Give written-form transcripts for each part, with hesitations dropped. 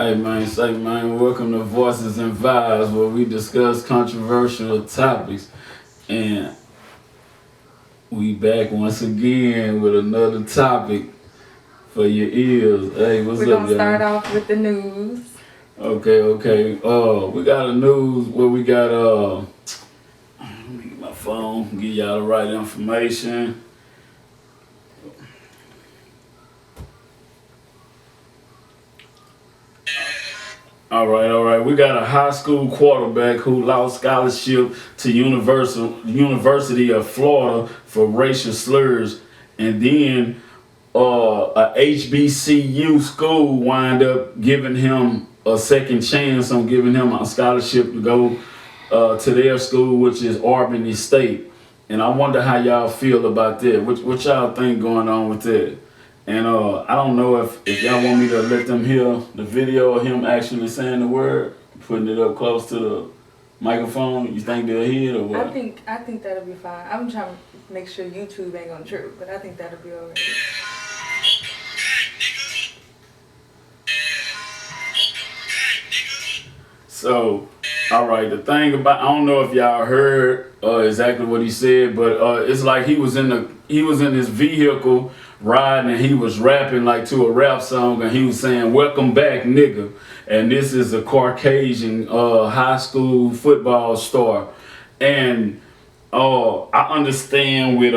Say man, welcome to Voices and Vibes, where we discuss controversial topics. And we back once again with another topic for your ears. Hey, what's We're up, gonna start y'all? off with the news. Okay. We got a news where we got let me get my phone, give y'all the right information. All right. We got a high school quarterback who lost scholarship to University of Florida for racial slurs, and then a HBCU school wind up giving him a second chance on giving him a scholarship to go to their school, which is Albany State. And I wonder how y'all feel about that. What y'all think going on with that? And I don't know if y'all want me to let them hear the video of him actually saying the word, putting it up close to the microphone. You think they'll hear it or what? I think that'll be fine. I'm trying to make sure YouTube ain't gonna trip, but I think that'll be alright. So, all right. The thing about I don't know if y'all heard exactly what he said, but it's like he was in his vehicle riding and he was rapping like to a rap song and he was saying "Welcome back, nigga." And this is a Caucasian high school football star, and I understand with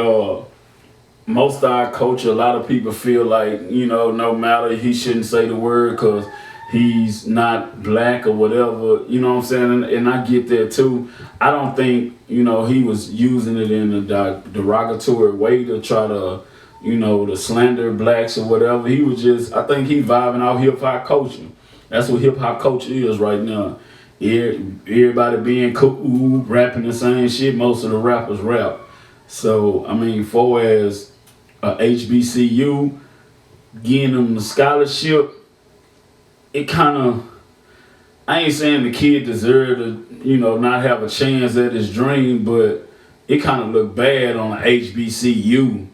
most of our culture, a lot of people feel like, no matter, he shouldn't say the word because he's not black or whatever, you know what I'm saying? And I get that too. I don't think, he was using it in a derogatory way to try to, to slander blacks or whatever. He was just, I think he vibing out hip hop culture. That's what hip hop culture is right now. Everybody being cool, rapping the same shit. Most of the rappers rap. So, I mean, for as HBCU, getting them the scholarship, it kind of, I ain't saying the kid deserved to, not have a chance at his dream, but it kind of looked bad on the HBCU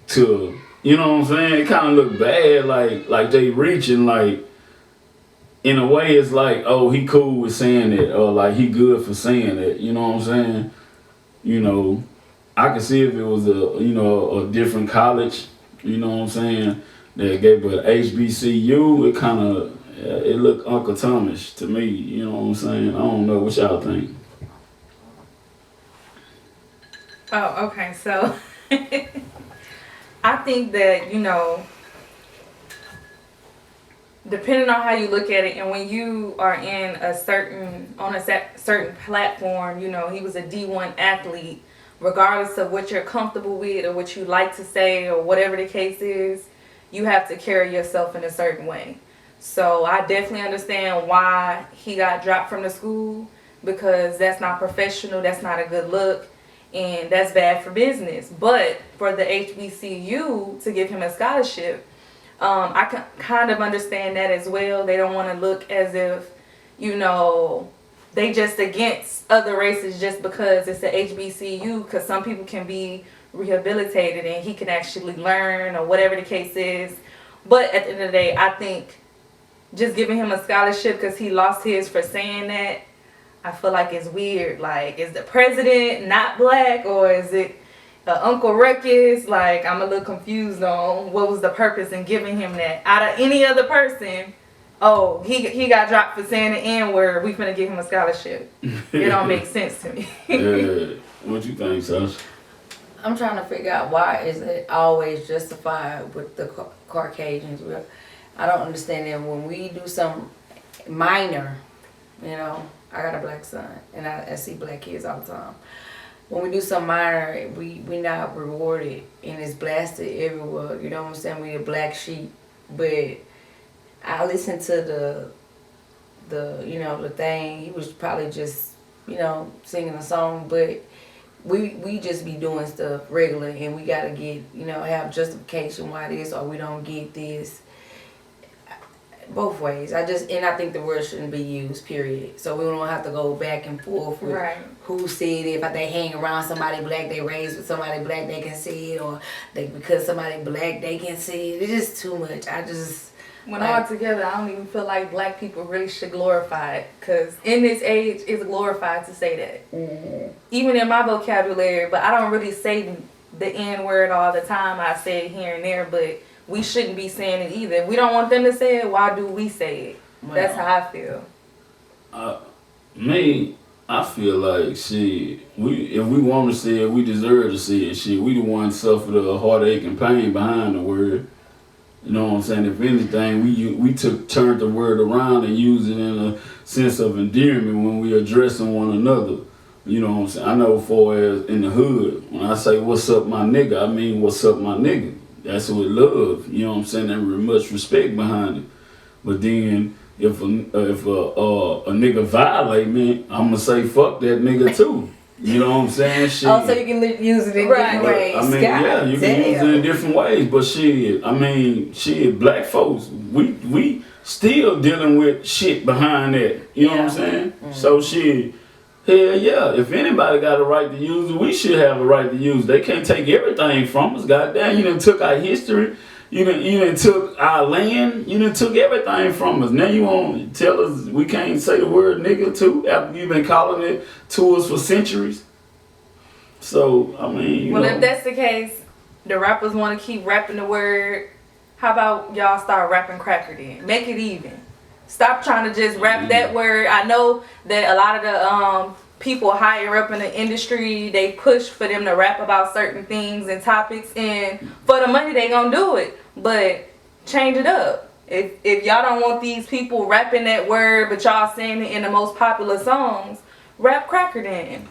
to, you know what I'm saying? It kind of looked bad, like they reaching, like, in a way it's like, oh, he cool with saying it, or like he good for saying it, you know what I'm saying? You know, I could see if it was a different college, you know what I'm saying, that gave, but HBCU, it kind of, it looked Uncle Thomas to me, you know what I'm saying? I don't know what y'all think. Oh, okay. So I think that, depending on how you look at it, and when you are in certain platform, he was a D1 athlete, regardless of what you're comfortable with or what you like to say or whatever the case is, you have to carry yourself in a certain way. So I definitely understand why he got dropped from the school, because that's not professional, that's not a good look, and that's bad for business. But for the HBCU to give him a scholarship, I can kind of understand that as well. They don't want to look as if, they just against other races just because it's a HBCU, because some people can be rehabilitated and he can actually learn or whatever the case is. But at the end of the day, I think just giving him a scholarship because he lost his for saying that, I feel like it's weird. Like, is the president not black, or is it Uncle Ruckus? Like, I'm a little confused on what was the purpose in giving him that. Out of any other person, oh, he got dropped for saying the N word, we finna give him a scholarship. It don't make sense to me. Yeah, what you think, Sasha? I'm trying to figure out why is it always justified with the Caucasians. I don't understand that when we do some minor, I got a black son and I see black kids all the time. When we do some minor, we not rewarded and it's blasted everywhere. You know what I'm saying? We a black sheep, but I listened to the thing. He was probably just singing a song, but we just be doing stuff regular, and we gotta get have justification why this or we don't get this. Both ways. I think the word shouldn't be used, period. So we don't have to go back and forth with Right. who said it. If they hang around somebody black, they raised with somebody black, they can see it, or because somebody black, they can see it. It's just too much. When Like- all together, I don't even feel like black people really should glorify it. Because in this age, it's glorified to say that. Mm-hmm. Even in my vocabulary, but I don't really say the N word all the time. I say it here and there, but we shouldn't be saying it either. If we don't want them to say it, why do we say it? That's how I feel. Me, I feel like shit. If we want to say it, we deserve to say it. Shit, we the ones suffer the heartache and pain behind the word. You know what I'm saying? If anything, we turned the word around and used it in a sense of endearment when we addressing one another. You know what I'm saying? I know for as in the hood, when I say what's up my nigga, I mean what's up my nigga. That's with love. You know what I'm saying? And with much respect behind it. But then if a nigga violate me, I'm gonna say fuck that nigga too. You know what I'm saying? Shit. Oh, so you can use it in different But, ways. I mean, God yeah, you can damn. use it in different ways. But shit, I mean, shit, black folks, we still dealing with shit behind that. You know what I'm saying? So shit, hell yeah, if anybody got a right to use it, we should have a right to use it. They can't take everything from us. Goddamn, you done took our history. You done took our land. You done took everything from us. Now you want to tell us we can't say the word nigga too after you've been calling it to us for centuries? So, I mean, you Well, know. if that's the case, the rappers want to keep rapping the word. How about y'all start rapping cracker then? Make it even. Stop trying to just rap that word. I know that a lot of the people higher up in the industry, they push for them to rap about certain things and topics, and for the money they gonna do it. But change it up. If y'all don't want these people rapping that word, but y'all saying it in the most popular songs, rap cracker then.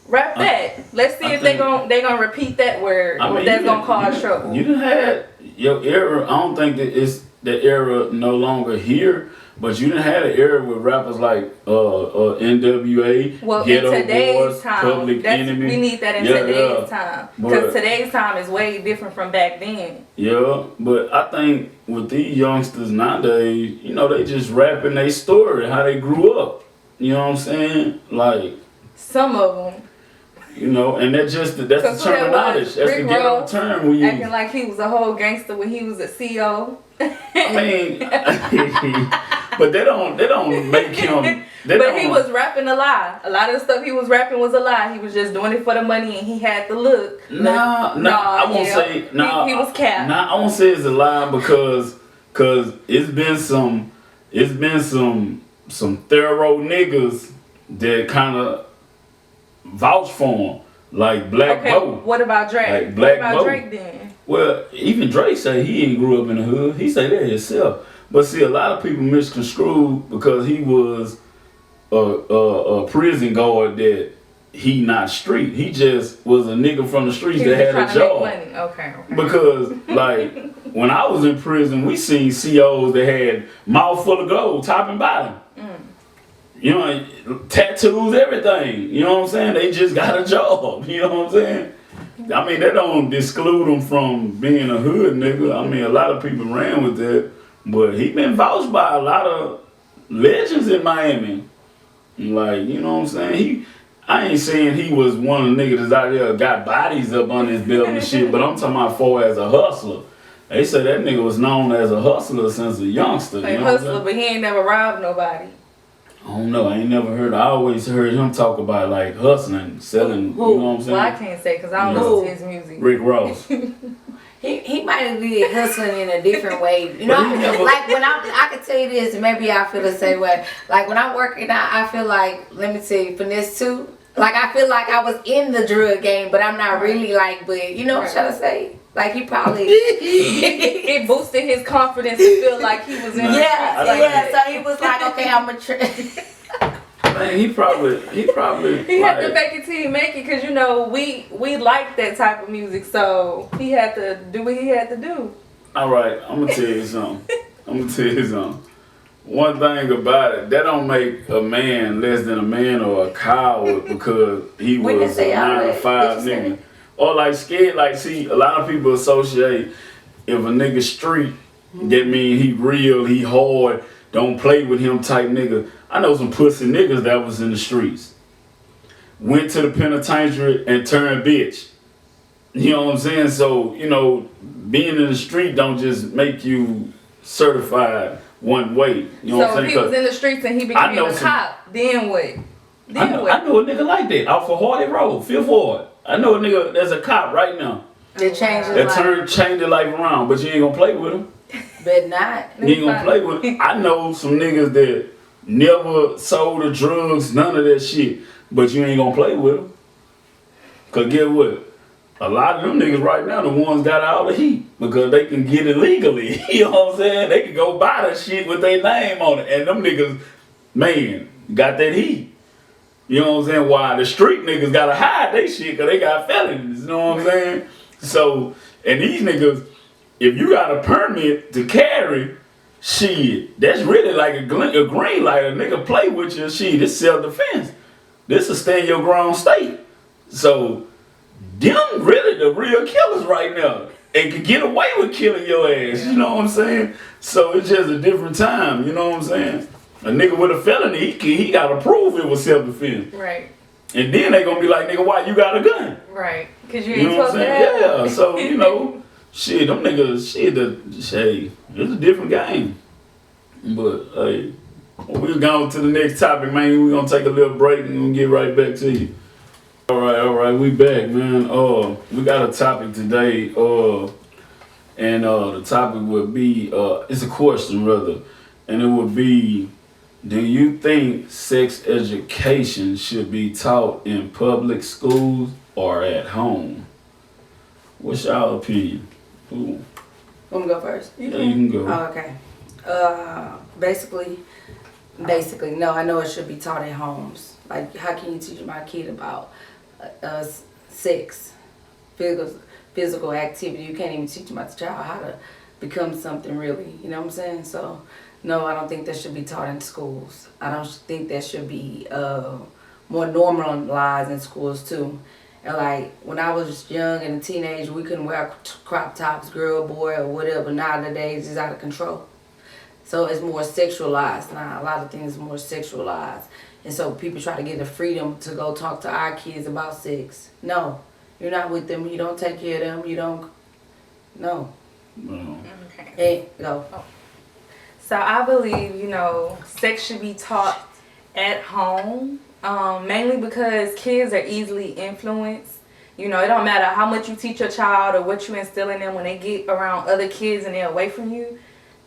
Rap that. Let's see if they gonna repeat that word, or that's gonna cause trouble. You done had your era. I don't think that it's the era no longer here. But you done had an era with rappers like NWA, Well, Ghetto in today's Boys, time, Public Enemy. we need that in today's time. Because today's time is way different from back then. Yeah, but I think with these youngsters nowadays, you know, they just rapping their story, how they grew up. You know what I'm saying? Like, Some of them. you know, and that's the terminology. That's the Rick ghetto Ross term we use. acting like he was a whole gangster when he was a CO. I mean, but they don't make him. But he was rapping a lie. A lot of the stuff he was rapping was a lie. He was just doing it for the money, and he had the look. Nah, I won't say. Nah, he was capped. Nah, I won't say it's a lie because it's been some thorough niggas that kind of vouch for him, like Black Bo. What about Drake? Like Black what about Bo. Drake then? Well, even Drake say he ain't grew up in the hood. He say that himself. But see, a lot of people misconstrued because he was a prison guard that he not street. He just was a nigga from the streets that had a job. Make money. Okay. Because like when I was in prison, we seen COs that had mouth full of gold, top and bottom. You know, tattoos, everything. You know what I'm saying? They just got a job. You know what I'm saying? I mean, that don't exclude him from being a hood nigga. I mean, a lot of people ran with that. But he been vouched by a lot of legends in Miami. Like, you know what I'm saying? I ain't saying he was one of the niggas that's out there got bodies up on his belt and shit, but I'm talking about for as a hustler. They said that nigga was known as a hustler since a youngster. Like you know hustler, but he ain't never robbed nobody. I don't know. I ain't never heard. I always heard him talk about like hustling, selling. Who? You know what I'm saying? Well, I can't say because I don't Yeah. listen to his music. Rick Ross. He might be hustling in a different way. You know, But he never- like when I can tell you this, maybe I feel the same way. Like when I'm working out, I feel like, let me tell you, finesse too. Like I feel like I was in the drug game, but I'm not really like, but you know what I'm trying to say? Like he probably It boosted his confidence to feel like he was in. yeah. So he was like, okay, I'm a Man, he probably He had to like, make it till he make it, cause you know we like that type of music, so he had to do what he had to do. all right, I'm gonna tell you something. One thing about it, that don't make a man less than a man or a coward because he We didn't was a say all 9 to that. 5 What you nigga. say? Or like scared, like see, a lot of people associate if a nigga street, that mean he real, he hard, don't play with him type nigga. I know some pussy niggas that was in the streets. Went to the penitentiary and turned bitch. You know what I'm saying? So, you know, being in the street don't just make you certified one way. You know So what if I'm he was saying? in the streets and he I became know a some- cop, then what? I know a nigga like that off of Hardy Road, Fifth Ward. I know a nigga that's a cop right now. They change his That life. changed their life around, but you ain't gonna play with him. But not. You ain't gonna play with him. I know some niggas that never sold the drugs, none of that shit, but you ain't gonna play with them. Cause get what? A lot of them niggas right now, the ones got all the heat because they can get it legally. You know what I'm saying? They can go buy the shit with their name on it, and them niggas, man, got that heat. You know what I'm saying? Why the street niggas gotta hide they shit because they got felonies. You know what I'm saying? So, and these niggas, if you got a permit to carry, shit, that's really like a green light. A nigga play with your shit. It's self-defense. This will stay in your grown state. So, them really the real killers right now. And can get away with killing your ass. You know what I'm saying? So, it's just a different time. You know what I'm saying? A nigga with a felony, he got to prove it was self-defense. Right. And then they going to be like, nigga, why you got a gun? Right. Because you You ain't know what I'm supposed to saying? have. Yeah, so, you know, shit, them niggas, shit, it's a different game. But, hey, we're going to the next topic, man. We're going to take a little break and we'll get right back to you. All right, we back, man. We got a topic today, and the topic would be, it's a question, rather, and it would be, do you think sex education should be taught in public schools or at home? What's your opinion? Ooh. Want me to go first? Yeah, you can go. Oh, okay. Basically, no. I know it should be taught at homes. Like, how can you teach my kid about sex, physical activity? You can't even teach my child how to become something really. You know what I'm saying? So, no, I don't think that should be taught in schools. I don't think that should be more normalized in schools too. And like when I was young and a teenager, we couldn't wear crop tops, girl, boy, or whatever. Nowadays, it's out of control. So it's more sexualized now. A lot of things are more sexualized. And so people try to get the freedom to go talk to our kids about sex. No, you're not with them. You don't take care of them. You don't. No. Okay. Hey, no. So I believe, sex should be taught at home, mainly because kids are easily influenced. It don't matter how much you teach your child or what you instill in them when they get around other kids and they're away from you.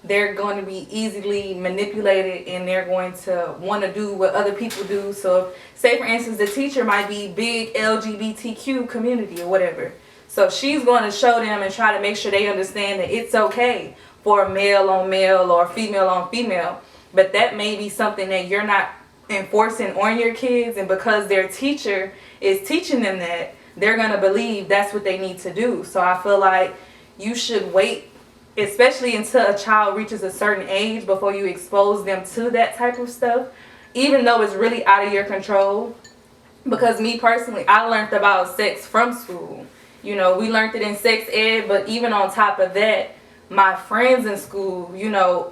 They're going to be easily manipulated and they're going to want to do what other people do. So say for instance, the teacher might be big LGBTQ community or whatever. So she's going to show them and try to make sure they understand that it's okay for male on male or female on female. But that may be something that you're not enforcing on your kids. And because their teacher is teaching them that, they're going to believe that's what they need to do. So I feel like you should wait, especially until a child reaches a certain age before you expose them to that type of stuff, even though it's really out of your control. Because me personally, I learned about sex from school. We learned it in sex ed, but even on top of that, my friends in school,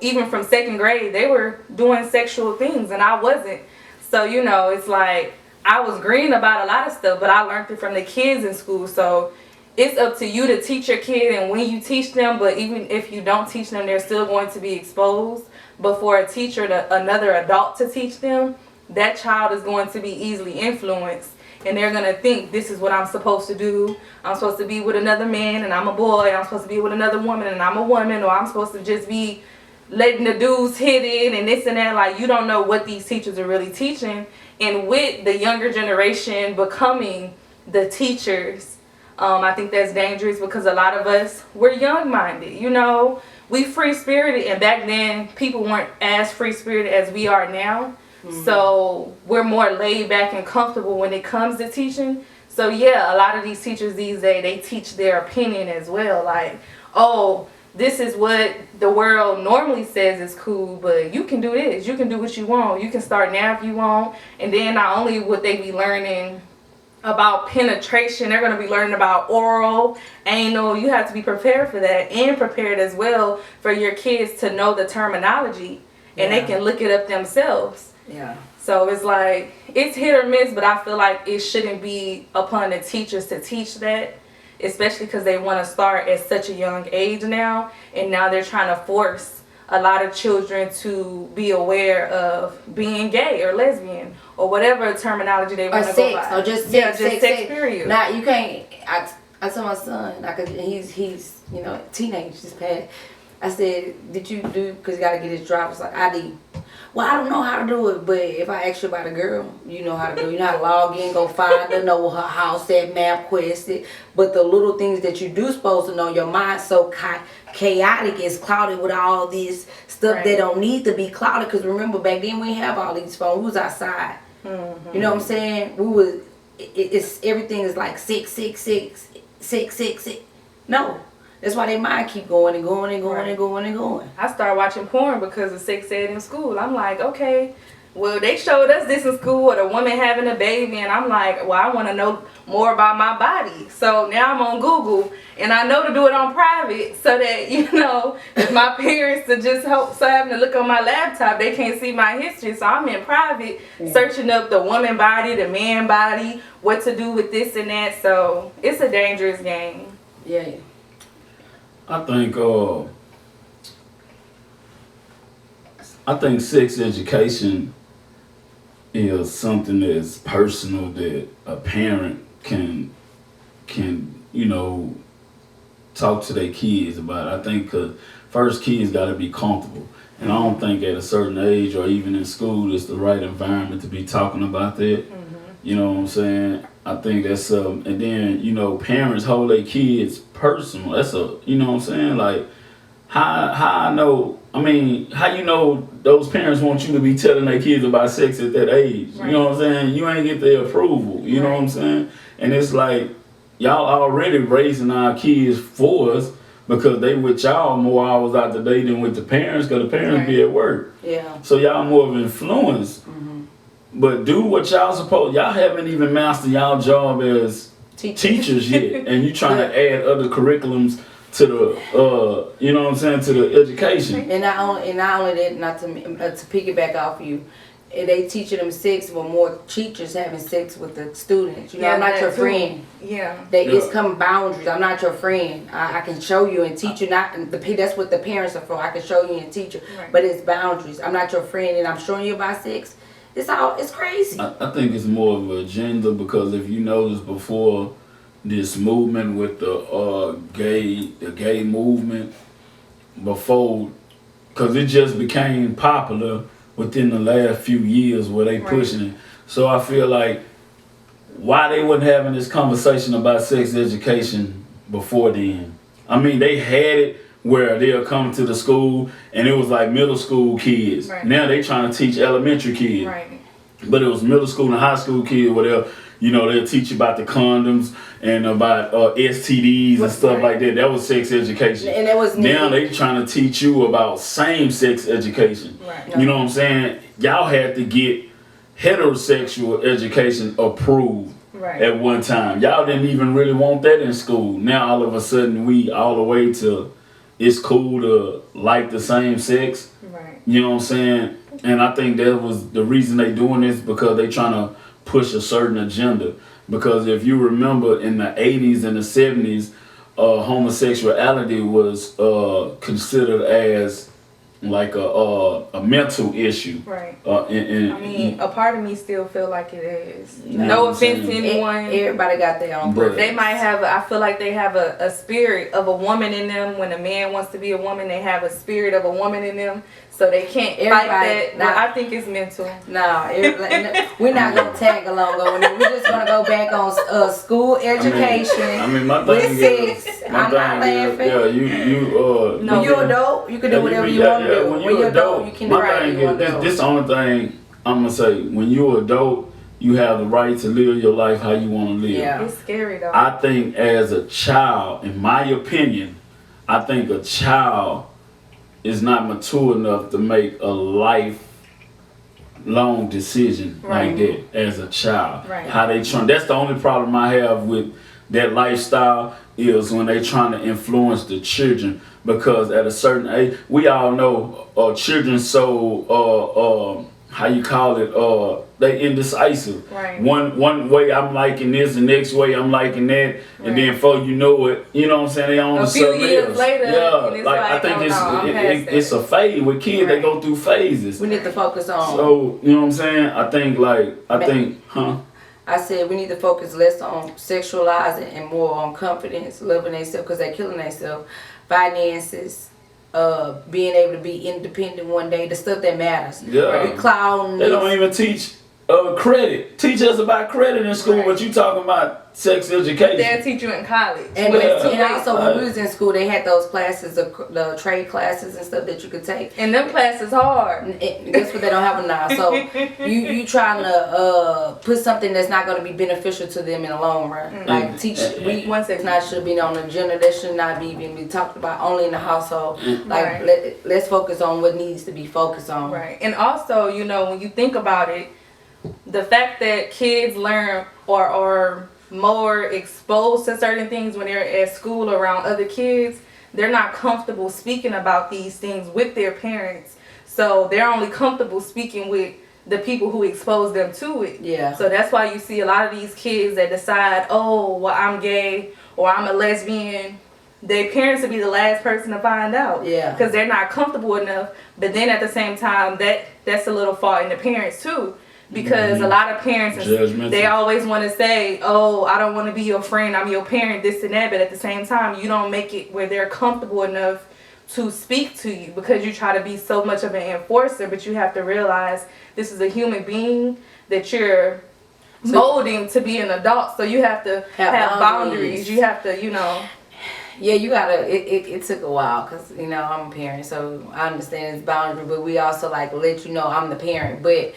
even from second grade, they were doing sexual things and I wasn't. So, it's like I was green about a lot of stuff, but I learned it from the kids in school. So it's up to you to teach your kid, and when you teach them, but even if you don't teach them, they're still going to be exposed. But for a teacher, another adult to teach them, that child is going to be easily influenced. And they're going to think, this is what I'm supposed to do. I'm supposed to be with another man and I'm a boy. I'm supposed to be with another woman and I'm a woman. Or I'm supposed to just be letting the dudes hit it and this and that. Like, you don't know what these teachers are really teaching. And with the younger generation becoming the teachers, I think that's dangerous because a lot of us, we're young-minded. We free-spirited. And back then, people weren't as free-spirited as we are now. Mm-hmm. So we're more laid back and comfortable when it comes to teaching. So yeah, a lot of these teachers these days, they teach their opinion as well. Like, oh, this is what the world normally says is cool, but you can do this. You can do what you want. You can start now if you want. And then not only would they be learning about penetration, they're going to be learning about oral, anal. You have to be prepared for that and prepared as well for your kids to know the terminology and they can look it up themselves. Yeah. So it's like, it's hit or miss, but I feel like it shouldn't be upon the teachers to teach that, especially because they want to start at such a young age now, and now they're trying to force a lot of children to be aware of being gay or lesbian or whatever terminology they Or want to go sex, by. or just Yeah, sex, just sex, period. Now you can't. I told my son, he's teenage, just passed. I said, did you do? Because he got to get his driver's like ID. Well, I don't know how to do it, but if I ask you about a girl, you know how to do it. You know how to log in, go find her, know where her house at, map quest it. But the little things that you do supposed to know, your mind's so chaotic, it's clouded with all this stuff Right. that don't need to be clouded. Because remember, back then we didn't have all these phones. We was outside. Mm-hmm. You know what I'm saying? We was. It's everything is like 666, 666. No. That's why their mind keep going and going and going Right. and going and going. I started watching porn because of sex ed in school. I'm like, okay, well, they showed us this in school, or the woman having a baby, and I'm like, well, I want to know more about my body. So now I'm on Google, and I know to do it on private so that, if my parents are just so having to look on my laptop, they can't see my history. So I'm in private searching up the woman body, the man body, what to do with this and that. So it's a dangerous game. Yeah. I think sex education is something that's personal that a parent can talk to their kids about. I think 'cause first kids got to be comfortable, and I don't think at a certain age or even in school it's the right environment to be talking about that. You know what I'm saying? I think that's and then parents hold their kids personal. That's what I'm saying? Like how I know. I mean, how those parents want you to be telling their kids about sex at that age? Right. You know what I'm saying? You ain't get their approval. You know what I'm saying? And it's like y'all already raising our kids for us because they with y'all more hours out the day than with the parents because the parents be at work. Yeah. So y'all more of influence. But do what y'all supposed. Y'all haven't even mastered y'all job as teachers yet, and you trying to add other curriculums to the to the education. And not only that, not to piggyback off you, they teaching them sex, but more teachers having sex with the students. I'm not your friend. Yeah. It's come boundaries. I'm not your friend. I can show you and teach you. That's what the parents are for. I can show you and teach you, Right. but it's boundaries. I'm not your friend, and I'm showing you about sex. It's crazy. I think it's more of an agenda because if you notice before this movement with the gay movement, before, because it just became popular within the last few years where they pushing it. So I feel like why they wasn't having this conversation about sex education before then. I mean, they had it where they'll come to the school and it was like middle school kids. Right. Now they trying to teach elementary kids. Right. But it was middle school and high school kids where they'll teach you about the condoms and about STDs and stuff like that. That was sex education. And it was now they trying to teach you about same-sex education. Right. You know what I'm saying? Y'all had to get heterosexual education approved Right. at one time. Y'all didn't even really want that in school. Now all of a sudden we all the way to it's cool to like the same sex. Right. You know what I'm saying? And I think that was the reason they doing this because they trying to push a certain agenda. Because if you remember in the 80s and the 70s, homosexuality was considered as like a mental issue. Right. I I mean, a part of me still feel like it is. Nah, No I'm offense to saying- anyone. Everybody got their own. But- They might have, I feel like they have a spirit of a woman in them. When a man wants to be a woman, they have a spirit of a woman in them. So they can't fight that. Nah. I think it's mental. No, we're not gonna tag along on it. We're just gonna go back on school education. I mean, my with thing sex. is, I'm not laughing. yeah, you No. When you're adult, you can do whatever you want to do. When you're adult, you can do my whatever thing you want is, to do. this the only thing I'm gonna say. When you're adult, you have the right to live your life how you want to live. Yeah. It's scary though. I think as a child, in my opinion, I think a child is not mature enough to make a lifelong decision like that as a child. Right. How they trying? That's the only problem I have with that lifestyle is when they trying to influence the children. Because at a certain age, we all know children so how you call it, they indecisive. Right. One way I'm liking this, the next way I'm liking that, and then before you know it, you know what I'm saying, they on A to few something years else. later, Yeah, and it's like I like, think oh, no, I'm past that. it's a phase with kids. They Right. go through phases. We need to focus on. So you know what I'm saying? I think, I said we need to focus less on sexualizing and more on confidence, loving themselves, because they're killing themselves. Finances, being able to be independent one day, the stuff that matters. Yeah. We clown. They don't even teach credit. Teach us about credit in school, Right. but you talking about sex education. They'll teach you in college. And, when it's too and late. also when we was in school, they had those classes, the trade classes and stuff that you could take. And them classes hard. And guess what? They don't have them now. So you trying to put something that's not going to be beneficial to them in the long run. Like teach Once it not should be on the agenda. That should not be even be talked about only in the household. Like Right. let's focus on what needs to be focused on. Right. And also, you know, when you think about it, the fact that kids learn or are more exposed to certain things when they're at school around other kids, they're not comfortable speaking about these things with their parents. So they're only comfortable speaking with the people who expose them to it. Yeah. So that's why you see a lot of these kids that decide, oh, well, I'm gay or I'm a lesbian. Their parents will be the last person to find out. Yeah. Because they're not comfortable enough. But then at the same time, that's a little fault in the parents too. Because a lot of parents, Judgmental. they always want to say, oh, I don't want to be your friend, I'm your parent, this and that. But at the same time, you don't make it where they're comfortable enough to speak to you because you try to be so much of an enforcer. But you have to realize this is a human being that you're molding to be an adult. So you have to have boundaries. You have to, you know. Yeah, you gotta. It took a while because you know I'm a parent, so I understand it's boundary. But we also like let you know I'm the parent, but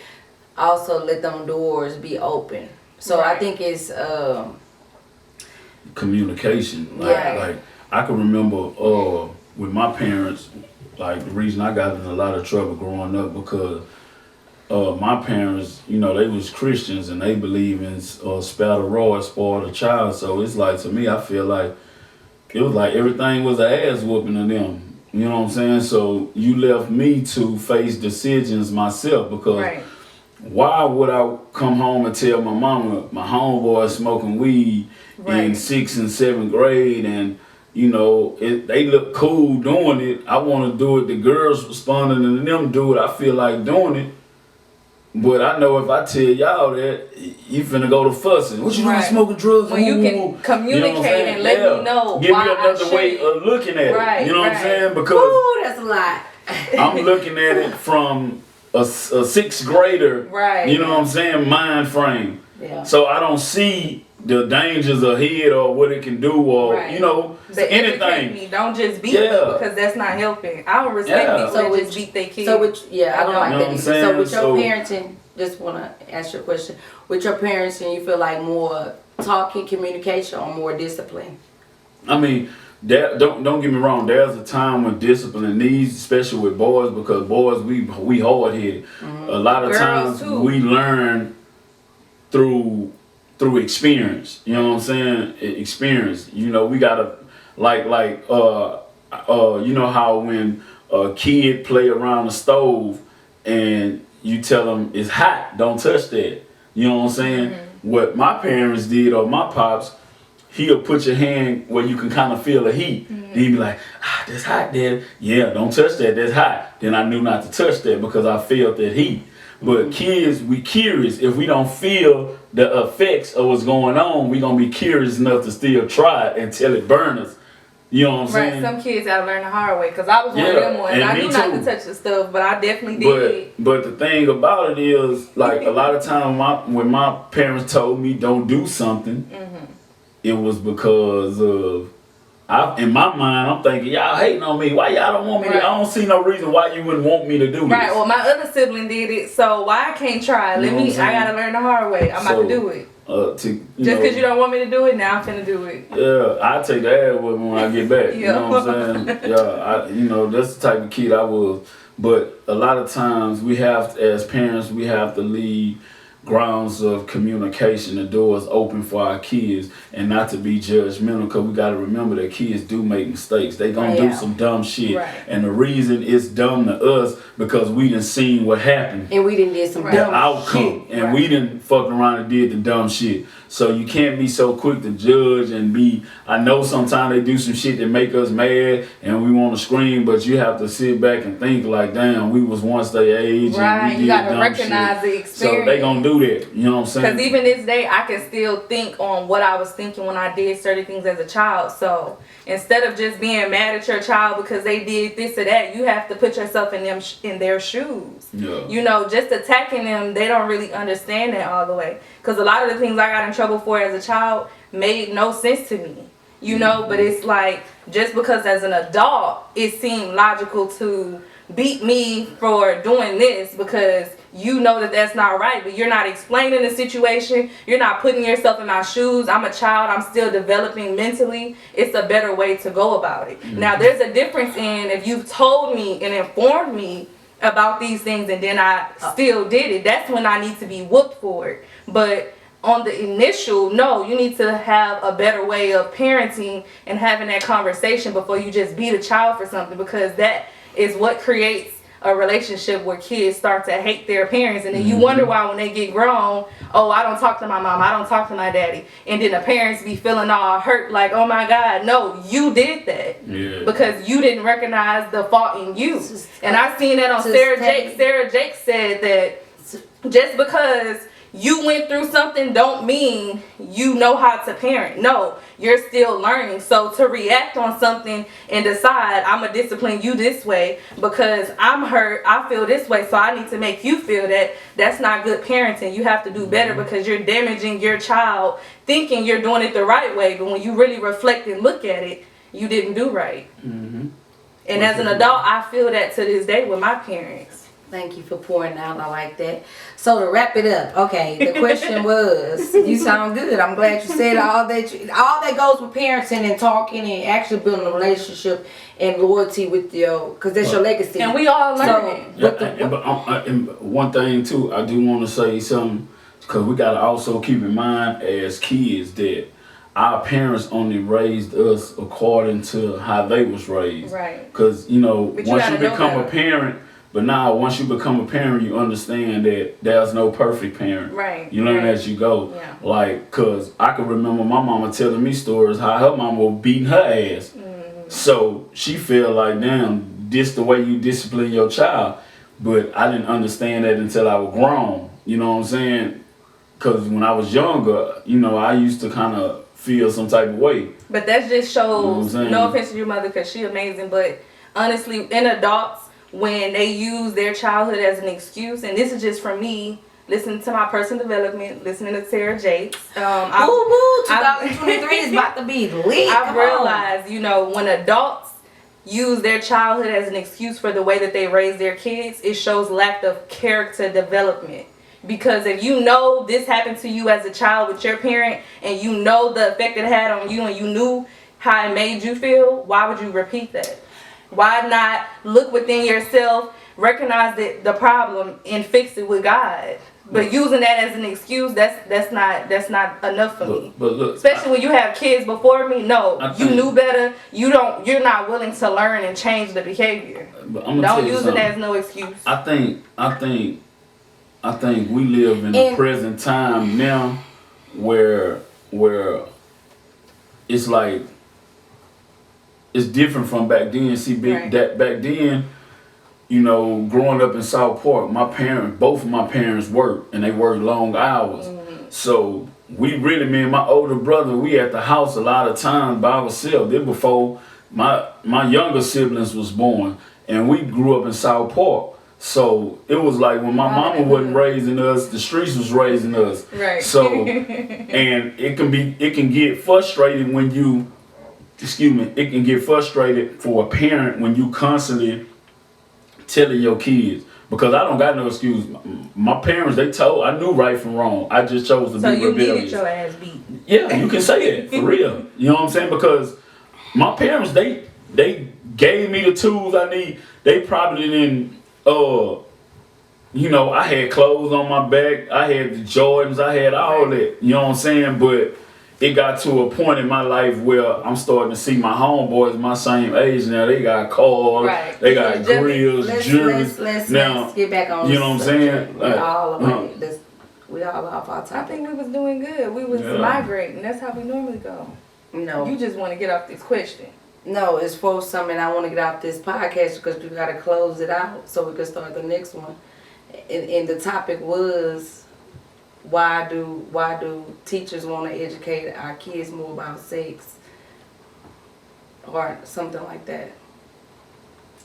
also let them doors be open. So I Right. think it's Communication. Yeah. Like I can remember with my parents, like the reason I got in a lot of trouble growing up because my parents, you know, they was Christians and they believe in spare the rod, spoil the child. So it's like to me, I feel like it was like everything was an ass whooping to them. You know what I'm saying? So you left me to face decisions myself because Right. why would I come home and tell my mama my homeboy smoking weed in Right. 6th and 7th grade and you know they look cool doing it. I want to do it. The girls responding to them do it. I feel like doing it. But I know if I tell y'all that, you finna go to fussing. What you doing Right. smoking drugs? When you Ooh. can communicate what I'm saying? and let Yeah. me know Give why me I another way shouldn't. of looking at Right, it. You know what I'm right. saying? Because ooh, that's a lot. I'm looking at it from a 6th grader, Right. you know what I'm saying, mind frame. Yeah. So I don't see the dangers ahead or what it can do or, Right. you know, But educate anything. me. Don't just beat Yeah. me because that's not helping. I would respect Yeah. people So that with- just beat their kids. So with I don't like You know that what I'm either. saying? So with your So- parenting, just wanna ask you a question. With your parenting, you feel like more talking, communication, or more discipline? I mean, don't get me wrong. There's a time when discipline needs, especially with boys, because boys we hard headed. A lot of Girls, times too. we learn through experience. You know what I'm saying? Experience. You know, we gotta you know how when a kid play around the stove and you tell them it's hot, don't touch that. You know what I'm saying? What my parents did or my pops, he'll put your hand where you can kind of feel the heat. Then he'd be like, that's hot, Dad. Yeah, don't touch that, that's hot. Then I knew not to touch that because I felt that heat. But kids, we curious. If we don't feel the effects of what's going on, we gonna be curious enough to still try it until it burns us. You know what I'm Right, saying? some kids gotta learn the hard way. Cause I was one of Yeah, them ones. and I me knew not to too. touch the stuff, but I definitely did. But the thing about it is, like a lot of time, when my parents told me don't do something, it was because of. In my mind, I'm thinking y'all hating on me. Why y'all don't want me? Right. I don't see no reason why you wouldn't want me to do this. Right. Well, my other sibling did it, so why I can't try? You know what I'm I saying? gotta learn the hard way. I'm about to do it. Just because you don't want me to do it, now I'm finna do it. Yeah, I take the ass with me when I get back. You Yeah. know what I'm saying? Yeah, that's the type of kid I was. But a lot of times as parents, we have to lead grounds of communication, the doors open for our kids, and not to be judgmental, because we got to remember that kids do make mistakes. They gonna do some dumb shit, Right. and the reason it's dumb to us because we done seen what happened, And we done did some Right. the dumb outcome, shit. and we done fucked around and did the dumb shit. So you can't be so quick to judge and be. I know sometimes they do some shit that make us mad and we want to scream, but you have to sit back and think like, damn, we was once their age Right, and we you did gotta dumb recognize shit. the experience. So they gonna do that. You know what I'm saying? Because even this day, I can still think on what I was thinking when I did certain things as a child. So instead of just being mad at your child because they did this or that, you have to put yourself in them in their shoes. Yeah. You know, just attacking them, they don't really understand that all the way. Because a lot of the things I got in trouble for as a child made no sense to me. You know, but it's like, just because as an adult, it seemed logical to beat me for doing this because you know that that's not right, but you're not explaining the situation. You're not putting yourself in my shoes. I'm a child. I'm still developing mentally. It's a better way to go about it. Now, there's a difference in if you've told me and informed me about these things and then I still did it. That's when I need to be whooped for it. But on the initial, no, you need to have a better way of parenting and having that conversation before you just beat a child for something, because that is what creates a relationship where kids start to hate their parents, and then you wonder why when they get grown, oh, I don't talk to my mom, I don't talk to my daddy, and then the parents be feeling all hurt like, oh my God, no, you did that. Yeah. Because you didn't recognize the fault in you. And I seen that on to Sarah stay- Jake. Sarah Jake said that just because you went through something don't mean you know how to parent. No, you're still learning. So to react on something and decide I'm gonna discipline you this way because I'm hurt, I feel this way, so I need to make you feel that, that's not good parenting. You have to do better because you're damaging your child thinking you're doing it the right way, but when you really reflect and look at it, you didn't do right. Mm-hmm. And as an adult, I feel that to this day with my parents. Thank you for pouring out. I like that. So to wrap it up, okay, the question was, you sound good. I'm glad you said all that goes with parenting and talking and actually building a relationship and loyalty with your, because that's your legacy. And we all learning. Yeah, and one thing too, I do want to say something, because we got to also keep in mind as kids that our parents only raised us according to how they was raised. Right. Because, you know, But you once you gotta know become a better. parent, but now once you become a parent, you understand that there's no perfect parent. Right, You learn right. as you go. Yeah. Like, because I can remember my mama telling me stories how her mama was beating her ass. Mm-hmm. So she felt like, damn, this the way you discipline your child. But I didn't understand that until I was grown. You know what I'm saying? Because when I was younger, you know, I used to kind of feel some type of way. But that just You know what I'm shows, saying? no offense to your mother because she amazing, but honestly, in adults, when they use their childhood as an excuse, and this is just from me, listening to my personal development, listening to Sarah Jakes. Woo woo, 2023 is about to be lit. I've Come on. realized, you know, when adults use their childhood as an excuse for the way that they raise their kids, it shows lack of character development. Because if you know this happened to you as a child with your parent, and you know the effect it had on you, and you knew how it made you feel, why would you repeat that? Why not look within yourself, recognize the problem, and fix it with God? But using that as an excuse, that's not enough for me. But look, Especially when you have kids before me. No, I you think- knew better. You're not willing to learn and change the behavior. but I'm gonna tell Don't you use it something. as no excuse. I think we live in the And- present time now where it's like it's different from back then. See, Right. that back then, you know, growing up in South Park, both of my parents worked, and they worked long hours. So we really, me and my older brother, we at the house a lot of times by ourselves. Then before my younger siblings was born, and we grew up in South Park. So it was like when my mama wasn't raising us, the streets was raising us. Right. So and it can get frustrating when you, it can get frustrated for a parent when you constantly telling your kids, because I don't got no excuse. My parents, I knew right from wrong. I just chose to So be you rebellious. needed your ass beat. Yeah, you can say that, for real. You know what I'm saying? Because my parents, they gave me the tools I need. They probably didn't you know, I had clothes on my back, I had the Jordans, I had all that, you know what I'm saying? But it got to a point in my life where I'm starting to see my homeboys my same age now. They got cars, Right. they got grills, jewelry. Let's Now, get back on. you know what I'm saying? We Like, we all off our I topic. think we was doing good. We was Yeah. migrating. That's how we normally go. No, You just want to get off this question. no, it's for something. I want to get off this podcast because we got to close it out so we can start the next one. And the topic was why do teachers want to educate our kids more about sex or something like that.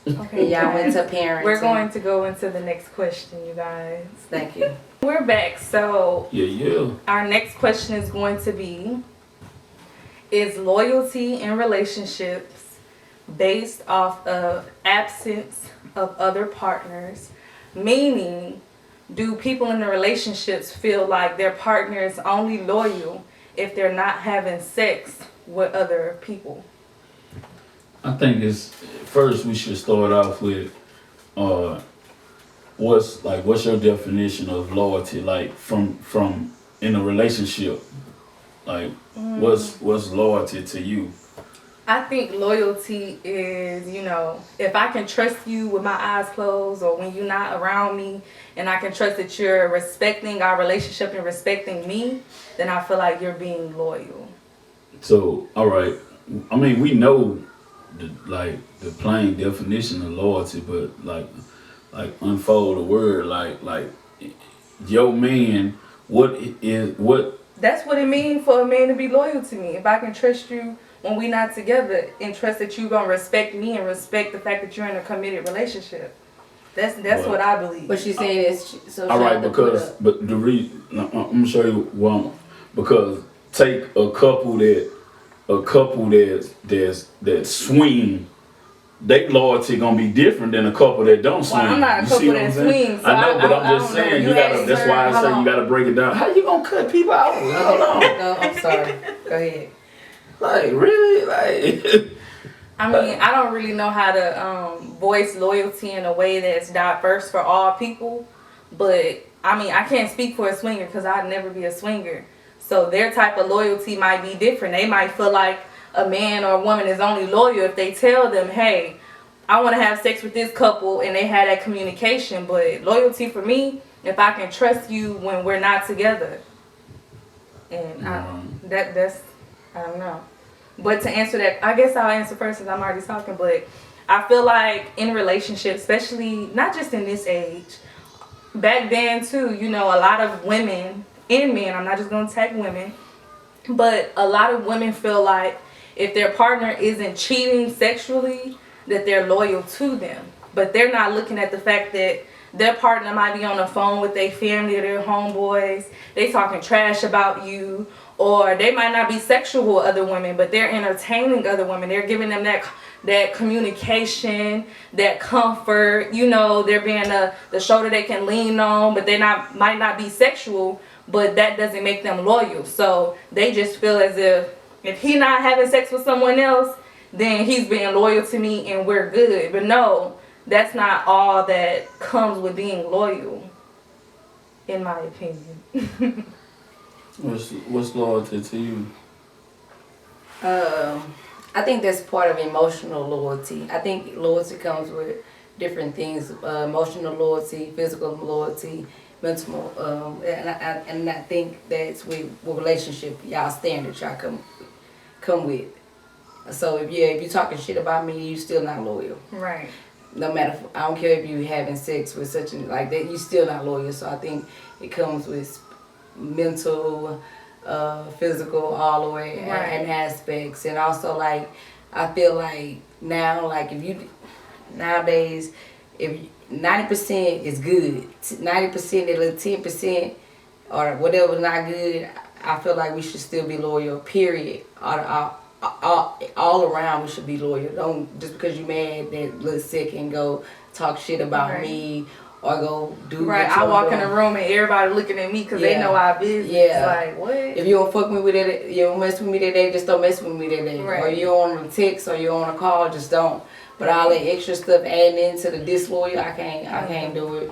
Okay, Y'all went guys. to parenting. We're going to go into the next question, you guys. Thank you. We're back. So yeah. our next question is going to be, is loyalty in relationships based off of absence of other partners? Meaning, do people in the relationships feel like their partner is only loyal if they're not having sex with other people? I think it's first we should start off with what's your definition of loyalty, like from in a relationship, like what's loyalty to you? I think loyalty is, you know, if I can trust you with my eyes closed or when you're not around me, and I can trust that you're respecting our relationship and respecting me, then I feel like you're being loyal. So, all right, I mean we know the plain definition of loyalty, but like unfold a word like your man, what That's what it means for a man to be loyal to me. If I can trust you when we're not together and trust that you're going to respect me and respect the fact that you're in a committed relationship. That's what I believe. But she's saying it's so. all right, because but the reason I'm gonna show you one, because take a couple that swing, they loyalty gonna be different than a couple that don't swing. I'm not a You couple see what that I'm saying? swing, so I know, but I'm I just don't know. saying You you gotta. asked That's her- why I hold say on. you gotta break it down. How you gonna cut people out? Hold on. No, I'm sorry. Go ahead. Like really, like. I mean, I don't really know how to voice loyalty in a way that's diverse for all people. But, I mean, I can't speak for a swinger because I'd never be a swinger. So their type of loyalty might be different. They might feel like a man or a woman is only loyal if they tell them, hey, I want to have sex with this couple, and they had that communication. But loyalty for me, if I can trust you when we're not together. And that's, I don't know. But to answer that, I guess I'll answer first since I'm already talking. But I feel like in relationships, especially not just in this age, back then too, you know, a lot of women and men, I'm not just going to tag women, but a lot of women feel like if their partner isn't cheating sexually, that they're loyal to them. But they're not looking at the fact that their partner might be on the phone with their family or their homeboys. They talking trash about you. Or they might not be sexual with other women, but they're entertaining other women. They're giving them that communication, that comfort. You know, they're being the shoulder they can lean on, but they might not be sexual, but that doesn't make them loyal. So they just feel as if he not having sex with someone else, then he's being loyal to me and we're good. But no, that's not all that comes with being loyal, in my opinion. What's loyalty to you? I think that's part of emotional loyalty. I think loyalty comes with different things: emotional loyalty, physical loyalty, mental. And I think that's with relationship y'all standards y'all come with. So if you're talking shit about me, you still not loyal. Right. No matter, I don't care if you having sex with such and like that, you still not loyal. So I think it comes with mental, physical, all the way, Right. and aspects. And also, like, I feel like now, like, nowadays, if 90% is good, 90%, that little 10% or whatever not good, I feel like we should still be loyal, period. All around, we should be loyal. Don't, just because you mad that little second, go talk shit about Right. me or go do Right, what I you're walk in doing. the room and everybody looking at me because they Yeah. know our business. Yeah. Like, what? If you don't fuck me with it, you don't mess with me that day, just don't mess with me that day. Right. Or you on a text or you on a call, just don't. But all that extra stuff adding into the disloyal, I can't do it.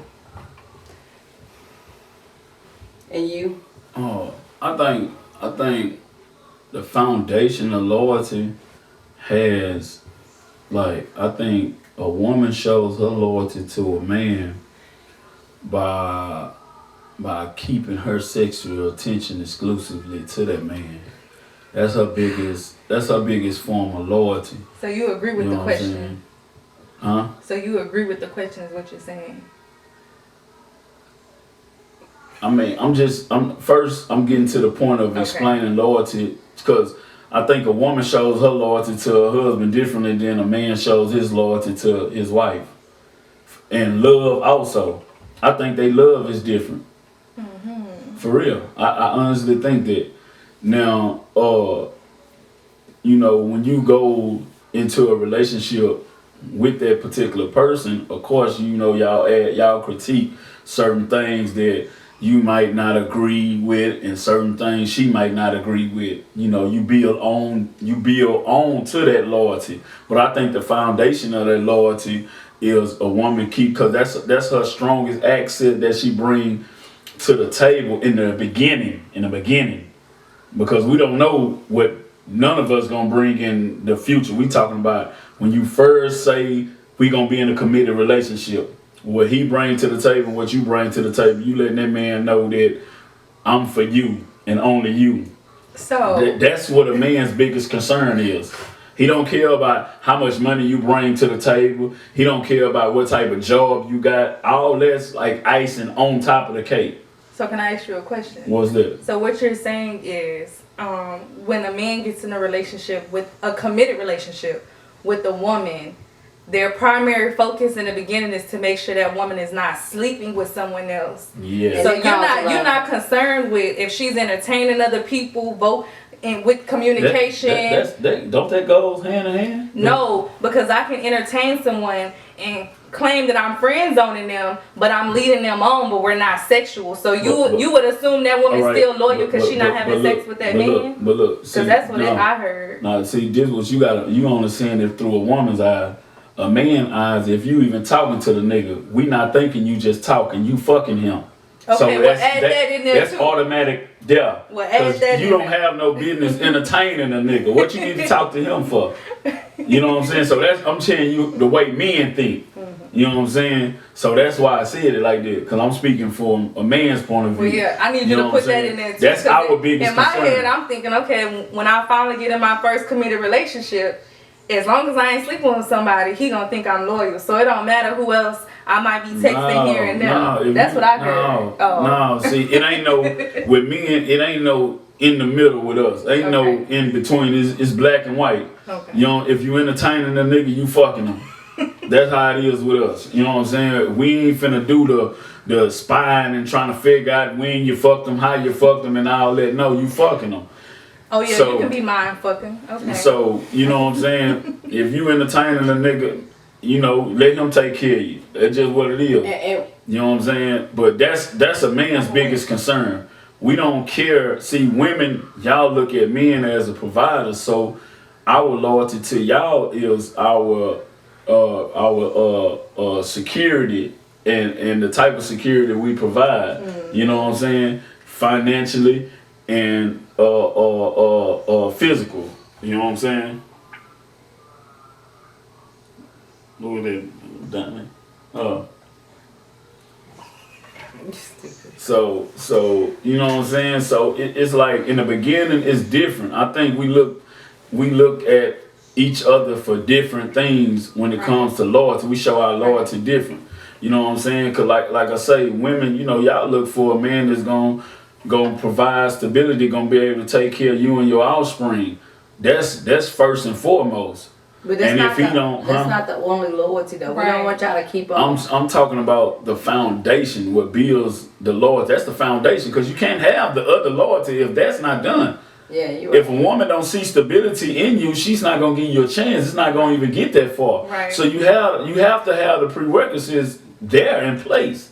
And you? Oh, I think the foundation of loyalty has, like, I think a woman shows her loyalty to a man by keeping her sexual attention exclusively to that man. That's her biggest form of loyalty. So you agree with You the know what I'm question? saying? Huh? So you agree with the question is what you're saying? I mean, I'm getting to the point of Okay. explaining loyalty, because I think a woman shows her loyalty to her husband differently than a man shows his loyalty to his wife. And love also. I think they love is different. For real. I honestly think that. Now, you know, when you go into a relationship with that particular person, of course, you know, y'all critique certain things that you might not agree with, and certain things she might not agree with. You know, you build on to that loyalty. But I think the foundation of that loyalty is a woman because that's her strongest asset that she bring to the table in the beginning. Because we don't know what none of us gonna bring in the future. We talking about when you first say we gonna be in a committed relationship. What he bring to the table, what you bring to the table, you letting that man know that I'm for you and only you. So That's what a man's biggest concern is. He don't care about how much money you bring to the table. He don't care about what type of job you got. All that's like icing on top of the cake. So can I ask you a question? What's that? So what you're saying is, when a man gets in a relationship with a committed relationship with a woman, their primary focus in the beginning is to make sure that woman is not sleeping with someone else. Yeah. So And it counts a you're lot. not concerned with if she's entertaining other people, with communication. Don't that go hand in hand? No, because I can entertain someone and claim that I'm friend zoning them, but I'm leading them on, but we're not sexual. So you would assume that woman's All right, still loyal because she's not but having look, sex with that but man. look, Because that's what I heard. Now, see, this was you only seeing it through a woman's eye. A man's eyes, if you even talking to the nigga, we not thinking you just talking, you fucking him. Okay, well, add that in there that's too. automatic there. Well, add that you in don't there. have no business entertaining a nigga. What you need to talk to him for? You know what I'm saying? So I'm telling you the way men think. You know what I'm saying? So that's why I said it like that, because I'm speaking from a man's point of view. Well, yeah, I need you know to what put I'm that saying? in there too. That's 'cause our biggest in my concern. head, I'm thinking, okay, when I finally get in my first committed relationship, as long as I ain't sleeping with somebody, he gonna think I'm loyal. So it don't matter who else I might be texting here and there. That's what I heard. No, see, it ain't no with men. It ain't no in the middle with us. Ain't no Okay. in between. It's black and white. Okay. You know, if you entertaining a nigga, you fucking him. That's how it is with us. You know what I'm saying? We ain't finna do the spying and trying to figure out when you fucked them, how you fucked them, and all that. No, you fucking them. Oh yeah, So- you can be mind fucking. Okay. So, you know what I'm saying? If you entertaining a nigga, you know, let him take care of you. That's just what it is. And You know what I'm saying? But that's a man's biggest concern. We don't care. See, women, y'all look at men as a provider, so our loyalty to y'all is our security and the type of security we provide. You know what I'm saying? Financially and physical. You know what I'm saying? Look at that, Diamond. So you know what I'm saying? So it's like in the beginning it's different. I think we look at each other for different things when it comes to loyalty. We show our loyalty different. You know what I'm saying? Cause like I say, women, you know, y'all look for a man that's gonna provide stability, gonna be able to take care of you and your offspring. That's first and foremost. but that's And not if he the, don't, that's huh? not the only loyalty though. We Right. don't want y'all to keep on. I'm talking about the foundation, what builds the loyalty. That's the foundation, because you can't have the other loyalty if that's not done. Yeah, you. If a woman don't see stability in you, she's not gonna give you a chance. It's not gonna even get that far. Right. So you have to have the prerequisites there in place.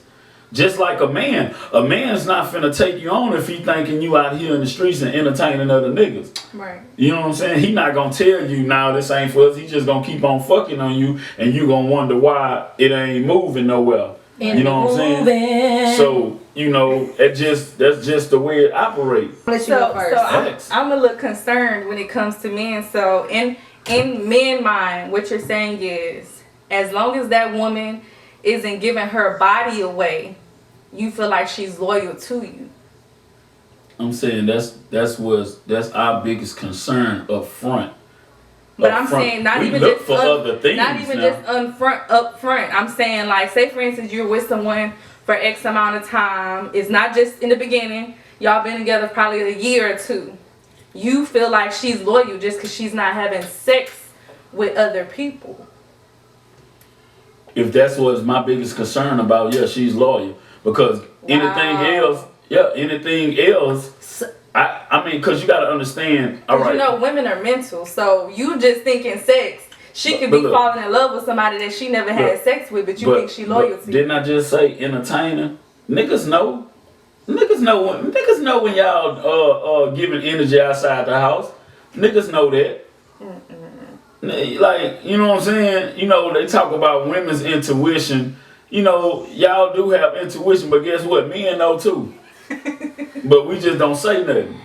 Just like a man's not finna take you on if he thinking you out here in the streets and entertaining other niggas. Right. You know what I'm saying? He not gonna tell you, nah, this ain't for us. He just gonna keep on fucking on you, and you gonna wonder why it ain't moving nowhere. You know what I'm saying? So you know, that's just the way it operates. Let you go first. Facts. I'm a little concerned when it comes to men. So in men mind, what you're saying is, as long as that woman isn't giving her body away, you feel like she's loyal to you. I'm saying that's our biggest concern up front. But I'm saying not we even look just for other things not even now. just up front. I'm saying, like, say for instance you're with someone for X amount of time. It's not just in the beginning. Y'all been together probably a year or two. You feel like she's loyal just because she's not having sex with other people. If that's what's my biggest concern about, yeah, she's loyal. Because anything else, I mean, because you got to understand, all right. You know, women are mental, so you just thinking sex. She could be falling in love with somebody that she never had sex with, but you think she loyal to you. Didn't I just say entertainer? Niggas know. Niggas know when y'all giving energy outside the house. Niggas know that. Like, you know what I'm saying? You know, they talk about women's intuition. You know, y'all do have intuition, but guess what? Men know too. But we just don't say nothing.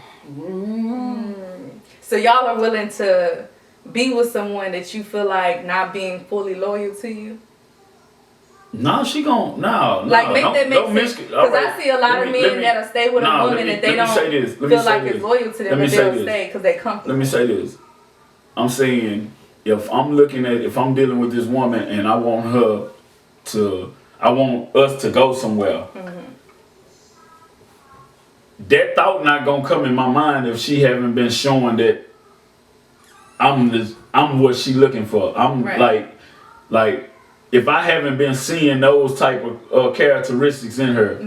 So y'all are willing to be with someone that you feel like not being fully loyal to you? No, she gon' no. Like, make that make sense. Because I see a lot of men that'll stay with a woman and they don't feel like it's loyal to them, but they'll stay because they comfortable. Let me say this. I'm saying, if I'm dealing with this woman and I want us to go somewhere, that thought not gonna come in my mind if she haven't been showing that I'm what she looking for. I'm like if I haven't been seeing those type of characteristics in her,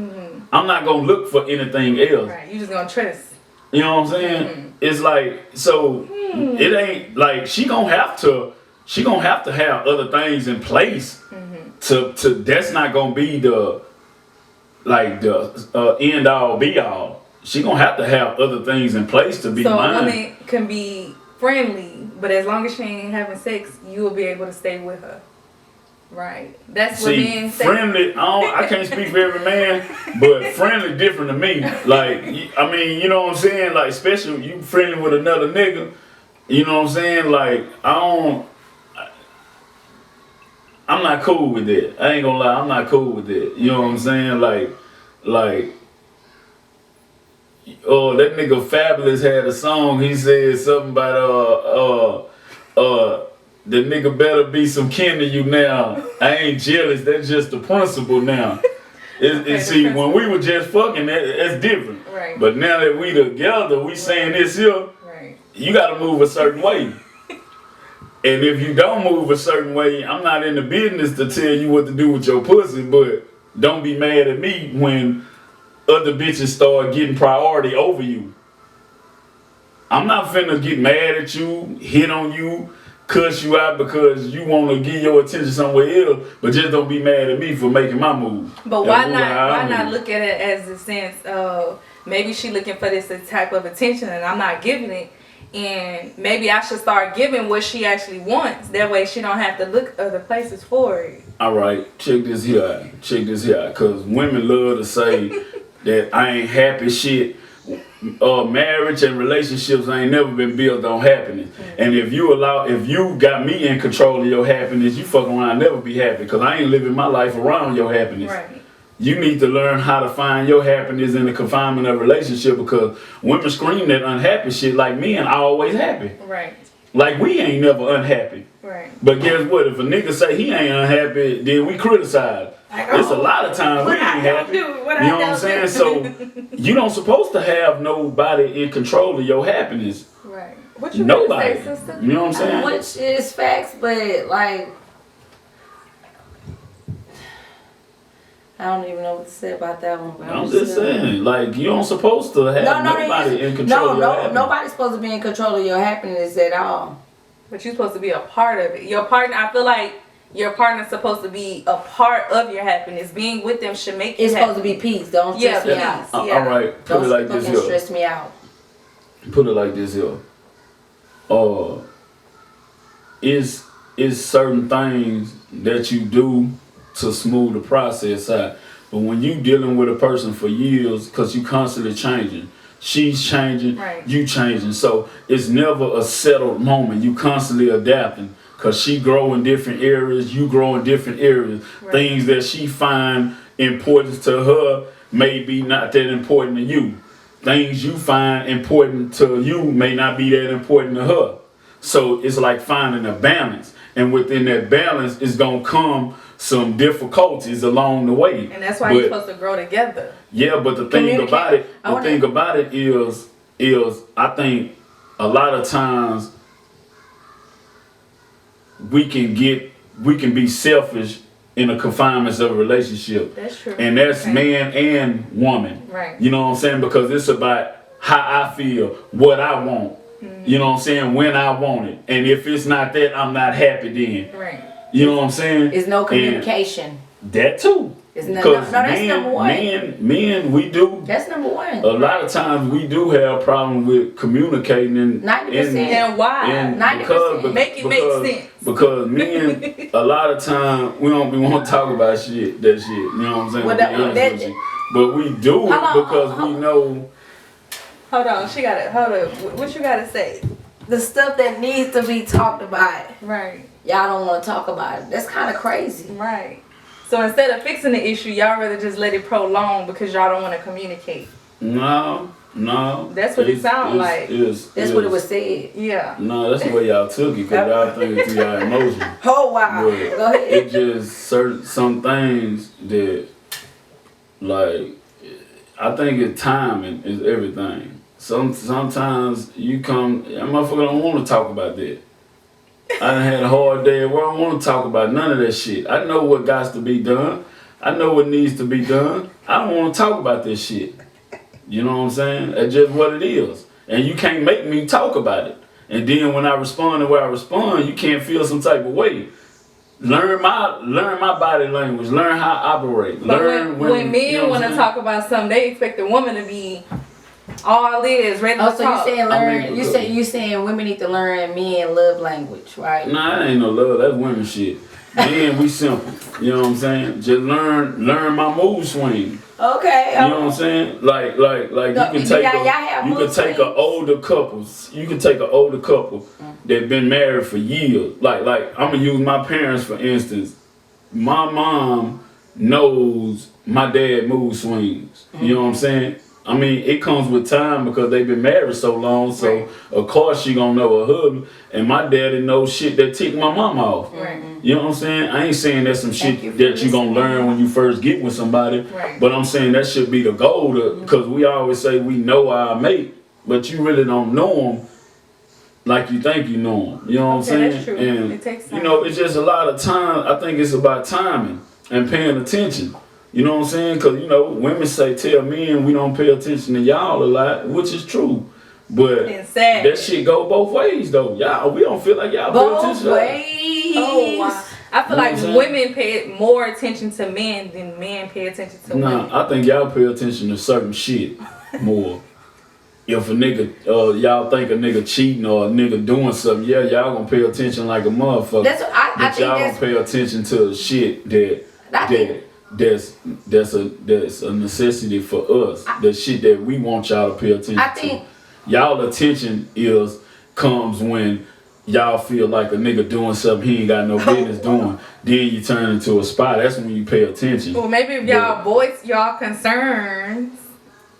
I'm not gonna look for anything else. Right, you just gonna trust. You know what I'm saying? It's like, so it ain't like she gonna have to have other things in place to that's not gonna be the end all be all. She gonna have to have other things in place to be mine. So a woman can be friendly, but as long as she ain't having sex, you will be able to stay with her. Right. That's what men say. Friendly, I can't speak for every man, but friendly different to me. Like, I mean, you know what I'm saying? Like, especially you friendly with another nigga, you know what I'm saying? Like, I'm not cool with that. I ain't gonna lie, I'm not cool with that. You know what I'm saying? Like, that nigga Fabulous had a song. He said something about the nigga better be some kin to you now. I ain't jealous. That's just the principle now. See, when we were just fucking, that's different. Right. But now that we together, we saying this here. Right. You gotta move a certain way. And if you don't move a certain way, I'm not in the business to tell you what to do with your pussy, but don't be mad at me when other bitches start getting priority over you. I'm not finna get mad at you, hit on you, cuss you out because you want to give your attention somewhere else, but just don't be mad at me for making my move. But why not look at it as the sense of maybe she looking for this type of attention and I'm not giving it, and maybe I should start giving what she actually wants. That way she don't have to look other places for it. All right, check this here out, because women love to say that I ain't happy shit. Marriage and relationships ain't never been built on happiness. And if you got me in control of your happiness, you fuck around and never be happy, because I ain't living my life around your happiness. Right. You need to learn how to find your happiness in the confinement of a relationship, because women scream that unhappy shit like men always happy. Right. Like we ain't never unhappy. Right. But guess what? If a nigga say he ain't unhappy, then we criticize. It's a lot of times we ain't happy. You know what I'm saying? So you don't supposed to have nobody in control of your happiness. Right. What you nobody. Say, sister? You know what I'm saying? Which is facts, but like I don't even know what to say about that one. But I'm just saying, like, you don't supposed to have nobody in control of your happiness. Nobody's supposed to be in control of your happiness at all. But you're supposed to be a part of it. Your partner, I feel like your partner's supposed to be a part of your happiness. Being with them should make you It's supposed to be peace. Don't stress me out. All right, put it like this here. Don't stress me out. Put it like this here. Is certain things that you do to smooth the process out. But when you dealing with a person for years, because you constantly changing, she's changing, Right. you changing. So it's never a settled moment. You constantly adapting. Cause she grow in different areas, you grow in different areas. Right. Things that she find important to her may be not that important to you. Things you find important to you may not be that important to her. So it's like finding a balance. And within that balance is gonna come some difficulties along the way. And that's why you're supposed to grow together. Yeah, but the thing Communicate. about it, I the wanna- thing about it is I think a lot of times we can be selfish in the confinements of a relationship. That's true. And that's Okay. man and woman. Right. You know what I'm saying? Because it's about how I feel, what I want. You know what I'm saying? When I want it. And if it's not that, I'm not happy then. Right. You know what I'm saying? It's no And communication. that too. It's no, Because that's number one. men, we do. That's number one. A lot of times we do have a problem with communicating and 90%. And why? and 90%. Make it make sense. Because men, a lot of time we don't be want to talk about that shit. You know what I'm saying? Well, To be that- honest that- with you. But we do it Hold on, because hold we on. know. Hold on, she got it. Hold up. What you gotta say? The stuff that needs to be talked about, Right. y'all don't want to talk about it. That's kind of crazy. Right. So instead of fixing the issue, y'all rather just let it prolong because y'all don't want to communicate. No. That's what it sound like. That's what it was said. Yeah. No, that's the way y'all took it because y'all think it through y'all emotions. Oh wow. But Go ahead. it just some things that, like, I think it's timing is everything. Sometimes you come, a motherfucker don't want to talk about that. I done had a hard day at work. I don't want to talk about none of that shit. I know what got to be done. I know what needs to be done. I don't want to talk about this shit. You know what I'm saying? That's just what it is. And you can't make me talk about it. And then when I respond the way I respond, you can't feel some type of way. Learn my body language. Learn how I operate. But Learn when men you know what want I'm to saying? talk about something, they expect the woman to be all ears, ready to Oh, so you talk. saying I learn? mean, You saying women need to learn men love language, right? Nah, that ain't no love. That's women shit. Men, we simple. You know what I'm saying? Just learn my mood swing. Okay. You know what I'm saying? Like No, you can take y'all have you mood can take swings? an older couple. You can take an older couple that been married for years. Like I'm gonna use my parents for instance. My mom knows my dad mood swings. You know what I'm saying? I mean, it comes with time because they've been married so long. So Right. of course she gonna know her husband. And my daddy knows shit that tick my mom off. Right. You know what I'm saying? I ain't saying that's some Thank shit you for that you gonna listening. learn when you first get with somebody. Right. But I'm saying that should be the goal, because we always say we know our mate, but you really don't know him like you think you know him. You know what I'm Okay, saying? that's true. And It takes time. you know, it's just a lot of time. I think it's about timing and paying attention. You know what I'm saying? Because you know, women tell men we don't pay attention to y'all a lot, which is true. But It's sad. that shit go both ways though. Y'all, we don't feel like y'all pay Both attention to us. ways. Oh wow. I feel You know like what I'm saying? women pay more attention to men than men pay attention to women. Nah, I think y'all pay attention to certain shit more. If a nigga, y'all think a nigga cheating or a nigga doing something, yeah, y'all gonna pay attention like a motherfucker. That's what I but think y'all that's. gonna pay attention to shit I think- that's a necessity for us. The shit that we want y'all to pay attention I think- to. Y'all attention comes when y'all feel like a nigga doing something he ain't got no business doing. Then you turn into a spy. That's when you pay attention. Well, maybe if y'all voice y'all concerns.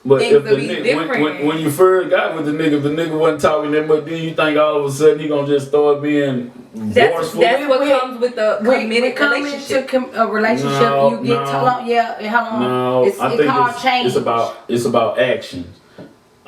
But Things if the will be nigga, different. when you first got with the nigga wasn't talking that much, then you think all of a sudden he gonna just start being That's forceful? what We- comes with the When committed come relationship. into a relationship, No, you get no. how long? Yeah, how long? No, it's, I it think called change. it's about actions.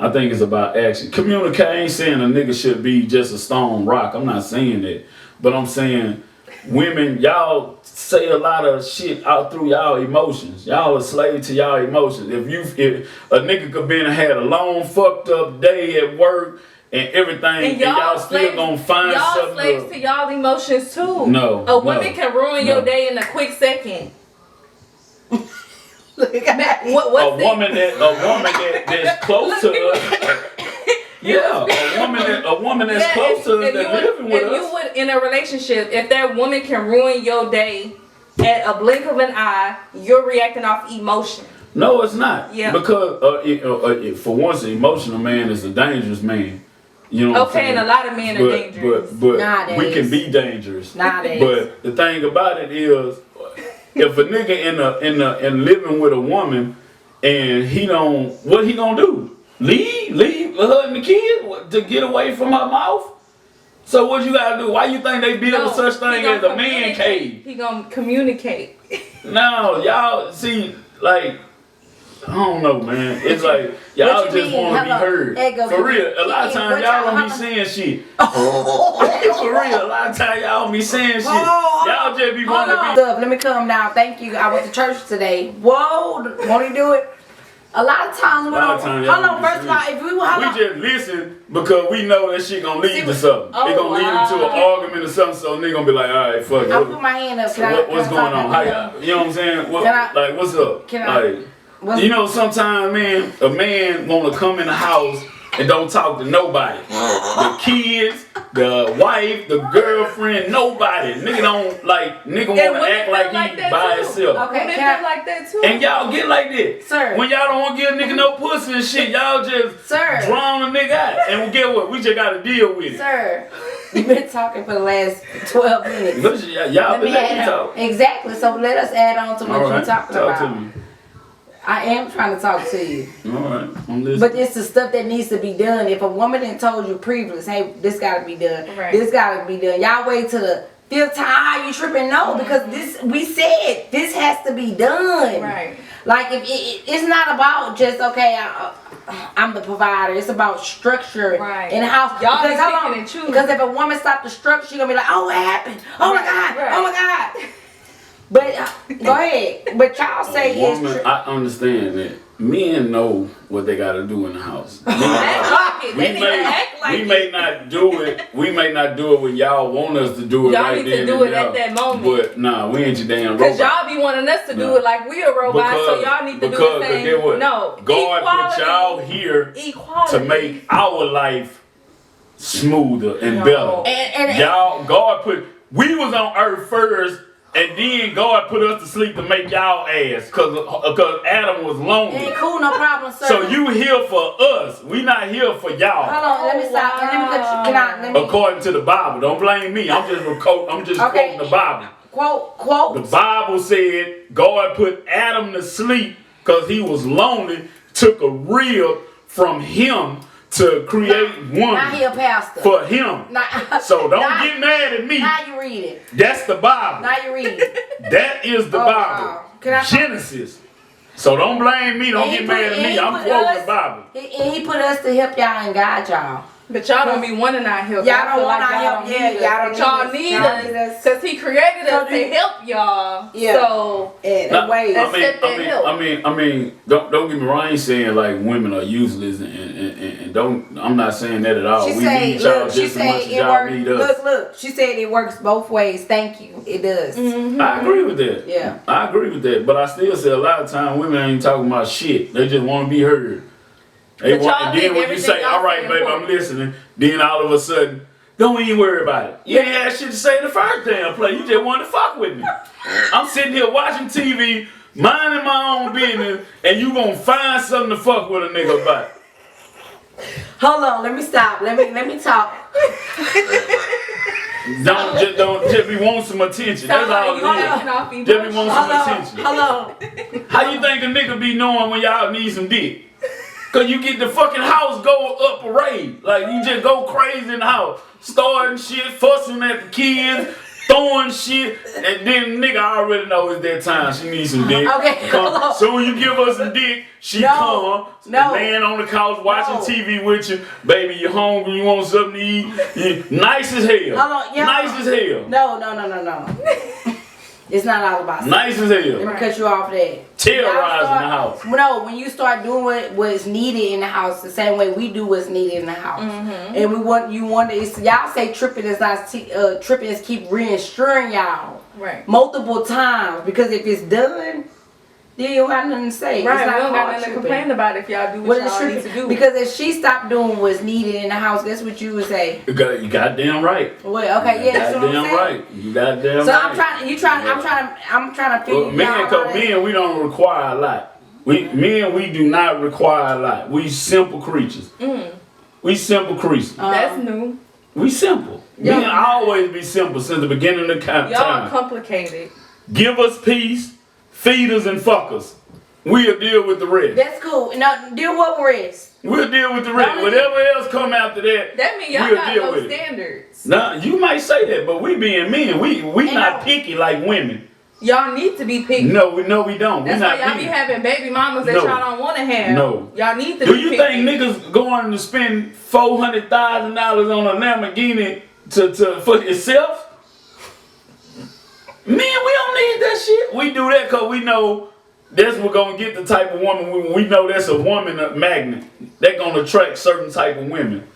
I think it's about action. Communicate. I ain't saying a nigga should be just a stone rock. I'm not saying that, but I'm saying women, y'all say a lot of shit out through y'all emotions. Y'all a slave to y'all emotions. If a nigga could been had a long fucked up day at work and everything, and y'all still slaves- gonna find y'all something. slaves to y'all emotions too. No, A woman no, can ruin no. your day in a quick second. Look at that. a What's the- woman that's close to us. Yeah, a woman that's Yeah, close to us if that living with you us. would in a relationship, if that woman can ruin your day at a blink of an eye, you're reacting off emotion. No, it's not. Yeah. Because for once, an emotional man is a dangerous man. You know what I'm saying? And a lot of men are dangerous. But Nowadays. we can be dangerous. Nowadays. But the thing about it is, if a nigga in living with a woman and he don't, what he gonna do? Leave her and the kid to get away from her mouth? So what you gotta do? Why you think they build such thing as a man cave? He gonna communicate. No, y'all see, like, I don't know, man. It's like y'all What you just mean? want to be Hello. heard. There go For the- real, a lot of times What y'all y'all- don't be saying shit. For real, a lot of times y'all don't be saying shit. Y'all just be Hold wanting on. to Let me calm down. Thank you. I went to church today. Whoa, won't he do it? A lot of times when lot of times hold y'all on, be first of all, serious. if we hold be. on. We just listen because we know that shit gonna lead to something. Oh, It gonna lead into an argument or something. So nigga gonna be like, all right, fuck it. I'll put my hand up. What's going on? How y'all? You know what I'm saying? What, Can I- like, what's up? can I- like, What's- you know, sometimes, man, a man wanna come in the house and don't talk to nobody. The kids, the wife, the girlfriend, nobody. Nigga don't like. Nigga And wanna women act feel like like he that by too. himself. Okay, Women can I- feel like that too. And y'all get like that. Sir. When y'all don't want to give a nigga no pussy and shit, y'all just Sir. drown a nigga out. And get what? We just gotta deal with it. Sir, you've been talking for the last 12 minutes. Listen, y'all Let been me letting me add talk. on. Exactly. So let us add on to what All you're right, talking talk about. to me. I am trying to talk to you. All right, I'm listening. But it's the stuff that needs to be done. If a woman had told you previous, hey, this gotta be done. Right. This gotta be done. Y'all wait till the fifth time you tripping. No, because this we said this has to be done. Right. Like if it's not about just okay, I'm the provider. It's about structure Right. in the house. Y'all be Because how picking long- and choosing. Because if a woman stop the structure, she gonna be like, oh, what happened? Oh my Right, god. right. Oh my god. But go ahead. But y'all say A it's woman, true. I understand that. Men know what they gotta do in the house. Act like it. we They need to act like we it. may not do it. We may not do it when y'all want us to do it Y'all right need to then do and it at there. that moment. But nah, we ain't your damn robot. Because y'all be wanting us to do No. it like we a robot, so y'all need to do the same. get what? No. God Equality. put y'all here Equality. to make our life smoother and No. better. And Y'all, God put, we was on earth first, and then God put us to sleep to make y'all ass, cause Adam was lonely. ain't cool, no problem, sir. So you here for us. We not here for y'all. Hold on, let me stop. And let me cut you. Can I? Let me According to the Bible. Don't blame me. I'm just Okay. quoting the Bible. quote. The Bible said God put Adam to sleep because he was lonely, took a rib from him to create Now he a woman pastor. for him. Now- So don't now- get mad at me. Now you read it. That's the Bible. Now you read it. That is the Oh, Bible. wow. Can I- Genesis. So don't blame me. Don't And he get put- mad at and me. he I'm put quoting us- the Bible. And he put us to help y'all and guide y'all. But y'all don't be wanting our help. Y'all I don't feel want like our y'all help. don't Yeah, need y'all us. don't But y'all need need us. Y'all need us us. because he created So us do you- to help y'all. Yeah. So And Nah, wait. Accept that help. I mean, don't get me wrong. I ain't saying like women are useless and don't. I'm not saying that at all. She We say, need y'all look, she just as much said as it y'all works. need us. Look. She said it works both ways. Thank you. It does. I agree with that. Yeah. I agree with that. But I still say a lot of times women ain't talking about shit. They just want to be heard. They But want, y'all and then think when you everything say, y'all "All right, say baby, I'm important." listening," then all of a sudden, don't even worry about it. You ain't had shit to say in the first damn play. You just wanted to fuck with me. I'm sitting here watching TV, minding my own business, and you gonna find something to fuck with a nigga about. Hold on. Let me stop. Let me talk. Don't just be wanting some attention. That's sound like all you it is. acting off Just be emotion. wanting some Hold on. attention. Hold on. How you think a nigga be knowing when y'all need some dick? Cause you get the fucking house go up parade. Like you just go crazy in the house. Starting shit, fussing at the kids, throwing shit, and then nigga already know it's that time. She needs some dick. Okay, hold on. So when you give her some dick, she No, come, no. laying on the couch watching No. TV with you. Baby, you hungry, you want something to eat. Nice as hell. Hold on, yeah. Nice as hell. No. It's not all about sex. Nice as Let hell. me cut you off that. Terrorizing the house. No, when you start doing what's needed in the house, the same way we do what's needed in the house, and y'all say tripping is not tripping is keep reassuring y'all Right. multiple times because if it's done, then you don't have nothing to say. Right, It's we not don't got hard nothing to tripping. complain about if y'all do What what is y'all need tripping? to do. Because if she stopped doing what's needed in the house, guess what you would say? You goddamn right. Well, okay, yeah, that's what I'm Goddamn saying. right. You goddamn So right. I'm trying to figure Well, men, we don't require a lot. We do not require a lot. We simple creatures. We simple creatures. That's new. We simple. Yeah. Men always be simple since the beginning of the Y'all time. complicated. Give us peace, feed us, and fuck us. We'll deal with the rest. That's cool. Now, deal what rest. We'll deal with the rest. Whatever else come after that, That means y'all we'll got deal low with it. standards. Now, you might say that, but we being men, we And not no. picky like women. Y'all need to be picky. No, we don't. That's we why not y'all picky. be having baby mamas that No. y'all don't want to have. No. Y'all need to Do be you picky. think niggas going to spend $400,000 on a Lamborghini for itself? Man, we don't need that shit. We do that because we know that's what gonna get the type of woman. We know that's a woman a magnet. That gonna attract certain type of women.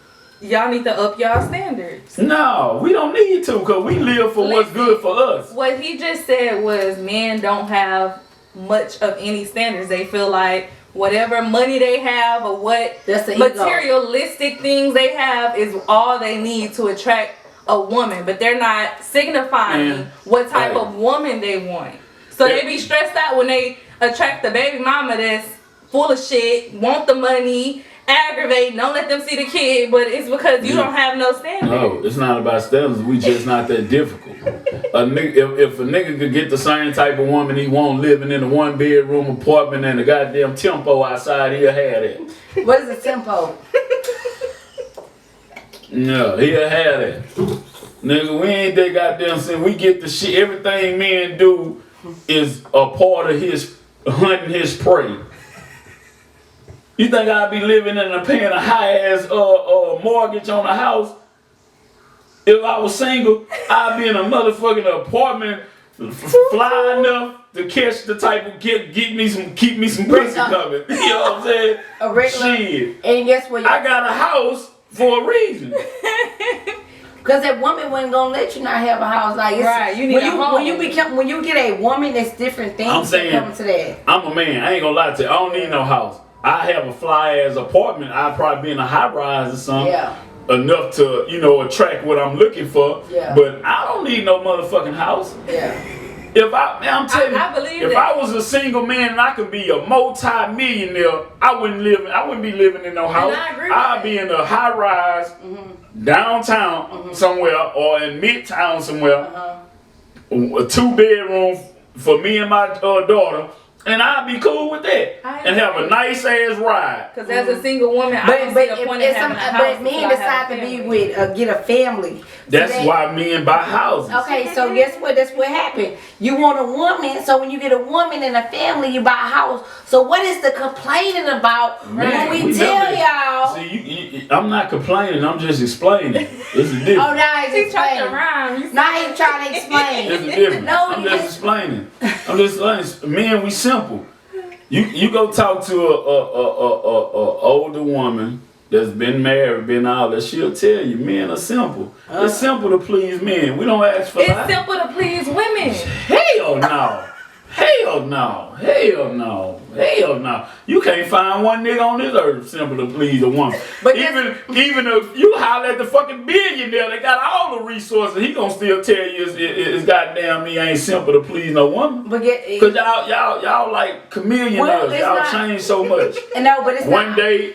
Y'all need to up y'all standards. No, we don't need to because we live for what's good for us. What he just said was men don't have much of any standards. They feel like whatever money they have or what That's the ego. materialistic things they have is all they need to attract a woman, but they're not signifying Man. what type Hey. of woman they want. So Yeah. they be stressed out when they attract the baby mama that's full of shit, want the money, aggravating, don't let them see the kid, but it's because you Yeah. don't have no standards. No, it's not about standards. We just not that difficult. A nigga, if a nigga could get the same type of woman he want living in a 1-bedroom apartment and a goddamn tempo outside, he'll have that. What is the tempo? No, he'll have that. Nigga, we ain't that goddamn sin. We get the shit. Everything men do is a part of his hunting his prey. You think I'd be living in a paying a high ass mortgage on a house? If I was single, I'd be in a motherfucking apartment, fly enough to catch the type of keep me some pussy coming. You know what I'm saying? A regular. Shit, And guess what? I got a house for a reason. Because that woman wasn't gonna let you not have a house. Like it's, Right, you need when a home. when you get a woman, that's different things I'm saying- that come to that. I'm a man. I ain't gonna lie to you. I don't need no house. I have a fly ass apartment. I'd probably be in a high rise or something. Yeah. Enough to, attract what I'm looking for. Yeah. But I don't need no motherfucking house. Yeah. I'm telling you, I believe if that. I was a single man and I could be a multi-millionaire, I wouldn't be living in no house. I agree with I'd that. be in a high rise downtown somewhere or in midtown somewhere. A 2-bedroom for me and my daughter. And I'd be cool with that. And have a nice ass ride. Because as a single woman, I But don't but see the if, point in if having some, a house. but men until I have decide a to be family. with get a family. That's So they- why men buy houses. Okay, so guess what? That's what happened. You want a woman, so when you get a woman and a family, you buy a house. So what is the complaining about Man, when we tell never- y'all? See, I'm not complaining. I'm just explaining. It's a difference. Oh, now he's She tried to explaining. rhyme. You Now he's trying to explain. It's a difference. No, I'm you just just- explaining. I'm just explaining. Men, we simple. You go talk to a older woman that's been married, been all that. She'll tell you, men are simple. It's simple to please men. We don't ask for It's that. simple to please women. Hell no. Hell no. Hell no. Hell no. You can't find one nigga on this earth simple to please a woman. But even if you holler at the fucking billionaire that got all the resources, he gonna still tell you it's goddamn me ain't simple to please no woman. But Cause y'all like chameleon Well, us. it's Y'all not- change so much. no, but it's One not. day,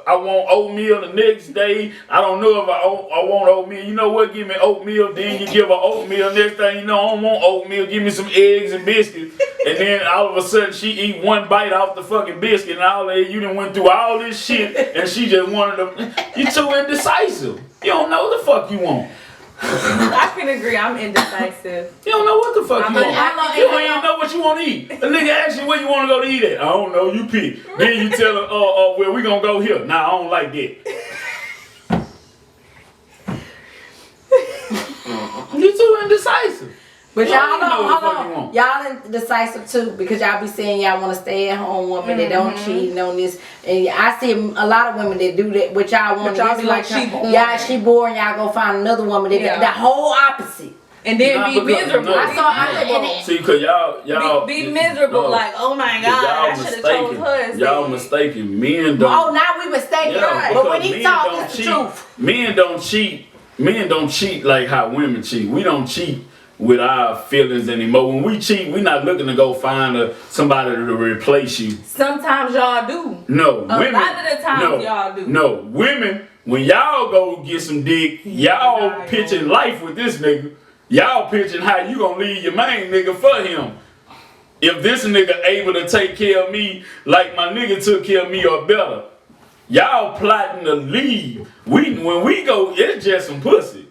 I want oatmeal. The next day, I don't know if I want oatmeal. You know what? Give me oatmeal. Then you give her oatmeal. Next thing you know, I don't want oatmeal. Give me some eggs and biscuits. And then all of a sudden, she eat one bite off the fucking biscuit, and all that. You done went through all this shit, and she just wanted to. You too indecisive. You don't know what the fuck you want. I can agree. I'm indecisive. You don't know what the fuck you want. I You don't even know what you want to eat. A nigga asks you where you want to go to eat at. I don't know. You pick. Then you tell her, well, we gonna go here. Nah, I don't like that. You too indecisive. But You y'all don't know know, what the fuck hold you on. want. Y'all indecisive too because y'all be saying y'all want to stay at home woman that don't cheat and on this. And I see a lot of women that do that, but y'all want But y'all be like, she boring. Y'all, she boring. Y'all go find another woman that Yeah. the whole opposite. and then Nah, be because- miserable. no. I saw- I- Be miserable. and See, cause y'all Be miserable, no. like, oh my God, I should have told her. instead. Y'all mistaken. Men don't. Oh, now we mistaken. Yeah, But when because he men talk, don't it's the cheat. truth. Men don't cheat. Men don't cheat like how women cheat. We don't cheat with our feelings anymore. When we cheat, we're not looking to go find somebody to replace you. Sometimes y'all do. No, A women. lot of the times no, y'all do. No, women. When y'all go get some dick, y'all Right. pitching life with this nigga. Y'all pitching how you gonna leave your main nigga for him. If this nigga able to take care of me like my nigga took care of me or better, y'all plotting to leave. When we go, it's just some pussy.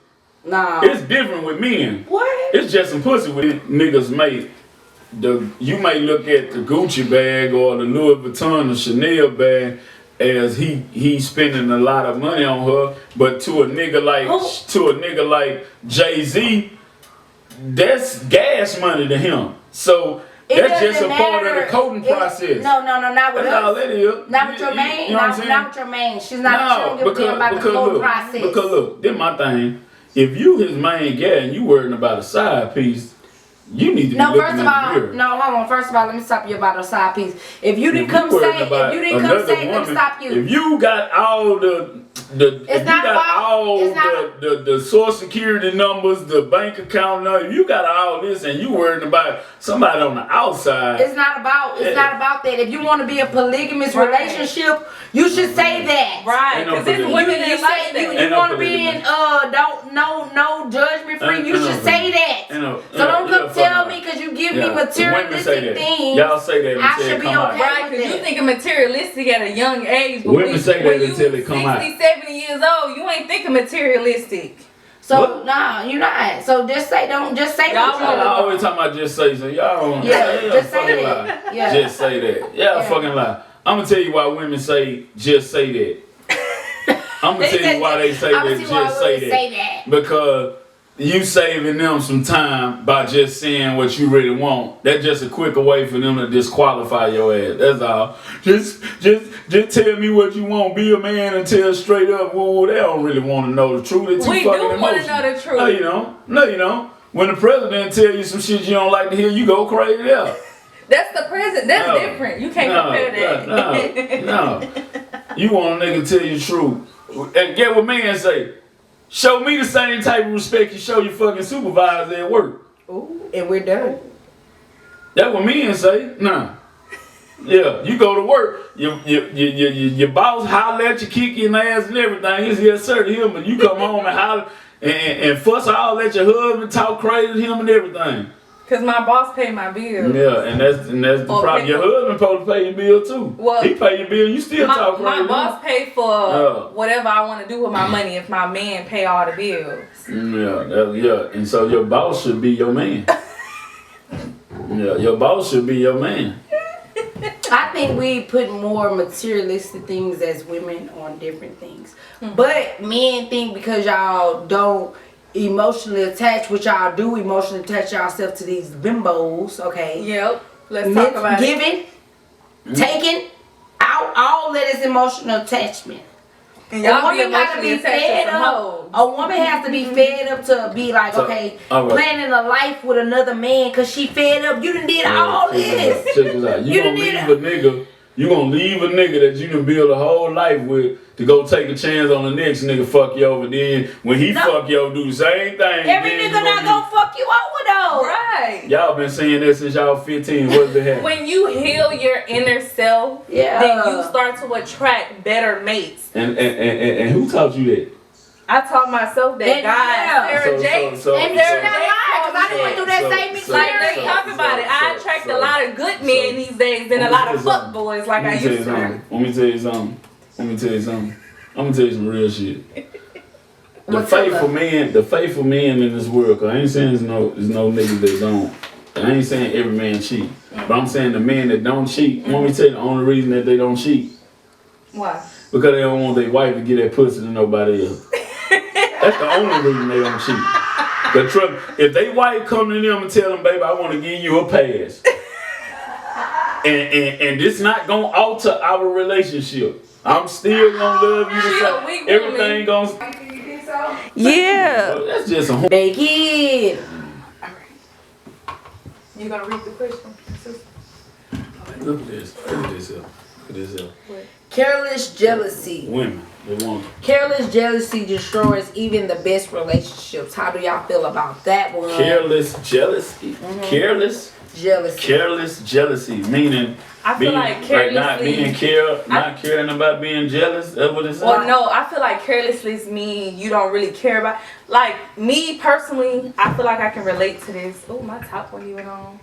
Nah. It's different with men. What? It's just some pussy with niggas made. You may look at the Gucci bag or the Louis Vuitton or Chanel bag as he spending a lot of money on her, but to a nigga like Jay-Z, that's gas money to him. So It that's just a doesn't part of the matter. coding process. No, not with That's all us. that is. Not with your main. You know what I'm saying? Not with your main. She's not. She don't give a damn about the whole look, process. Because look, this my thing. If you his main guy and you worrying about a side piece, you need to be No, looking first of in the all, mirror. no, hold on. First of all, let me stop you about a side piece. If you didn't If you come worried say, about if you didn't come another say, let me woman, stop you. If you got all the if you not got about- all it's not- the social security numbers, the bank account number, if you got all this and you worried about somebody on the outside. It's not about. It's not about that. If you want to be a polygamous Right. relationship, you should say that. Right, Ain't no because there's polygamy. women You that like say you, that. Ain't no want to be in polygamy. no judgment free. Ain't You no should say that. Ain't no- So yeah, don't yeah, come fuck tell no. me because you give Yeah, me the women say materialistic that. things. Y'all say that I until should it be come out. okay. Right, because you thinking materialistic at a young age. But Women say that when until you it come out. 60, 70 years old, you ain't thinking materialistic. So What? nah, you're not. So just say don't. Just say Y'all what you Y'all want. always talking about just say so. Y'all don't. Yeah, just say fucking that. lie. Yeah. Just say that. Yeah, Yeah. fucking lie. I'm gonna tell you why women say just say that. I'm gonna tell you why they say I'ma that. see why Just women say say that. that. Because you saving them some time by just saying what you really want. That's just a quicker way for them to disqualify your ass. That's all. Just tell me what you want. Be a man and tell straight up. Well, they don't really want to know the truth. They're too We fucking do wanna emotional. know the truth. No, you don't. No, you don't. When the president tell you some shit you don't like to hear, you go crazy. Yeah. That's the present. That's No. different. You can't compare that. No. You want a nigga to tell you the truth. And get what men say. Show me the same type of respect you show your fucking supervisor at work. Ooh, and we're done. That's what men say. Nah. Yeah, you go to work. Your boss holler at you, kick you in the ass and everything. He's yes sir to him, but you come home and holler and fuss all at your husband, talk crazy to him and everything. Because my boss paid my bills. Yeah, and that's the Or problem. pay- Your husband supposed to pay your bill too. Well, he pay your bill, you still talk crazy. My to him. boss paid for whatever I want to do with my money if my man pay all the bills. Yeah, and so your boss should be your man. Yeah, your boss should be your man. I think we put more materialistic things as women on different things. But men think because y'all don't emotionally attach, which y'all do emotionally attach yourself to these bimbos, okay? Yep. Let's talk about it. Giving, taking, all that is emotional attachment. And A y'all be woman gotta emotionally be attached fed to some up. hoes. A woman has to be fed up to be like, So, okay, all right. planning a life with another man because she fed up. You done did all this. Check this out. You You gonna done leave a nigga. You gonna leave a nigga that you done build a whole life with to go take a chance on the next nigga fuck you over. Then when he No. fuck you over, do the same thing. Every then you nigga not gonna fuck you over though. Right. Y'all been saying that since y'all 15. What's been happening? When you heal your inner self, Yeah. then you start to attract better mates. And who taught you that? I taught myself that And God, yeah. Sarah Jakes, And they're not lying because I done went through that same experience. like let's talk about it. I attract a lot of good men these days than a lot of fuck boys like I used to. Let me tell you something. I'm gonna tell you some real shit. The What's faithful up? men in this world, cause I ain't saying there's no niggas that don't. I ain't saying every man cheat. But I'm saying the men that don't cheat, let me tell you the only reason that they don't cheat. Why? Because they don't want their wife to get that pussy to nobody else. That's the only reason they don't cheat. The truck, if they wife come to them and tell them, baby, I want to give you a pass. and this not gonna alter our relationship. I'm still gonna love you the She a same. weak Everything woman. gonna Yeah. that's just a They kid. You gonna read the question? Look at this. Look at this here. Look at this here. Careless jealousy. Women. They want. Careless jealousy destroys even the best relationships. How do y'all feel about that one? Careless jealousy. Careless. Jealousy. Careless jealousy, meaning I feel being, like not carelessly. being not caring about being jealous. That's what it's Well, no, I feel like carelessly mean you don't really care about. Like me personally, I feel like I can relate to this. Oh, my top wasn't even on.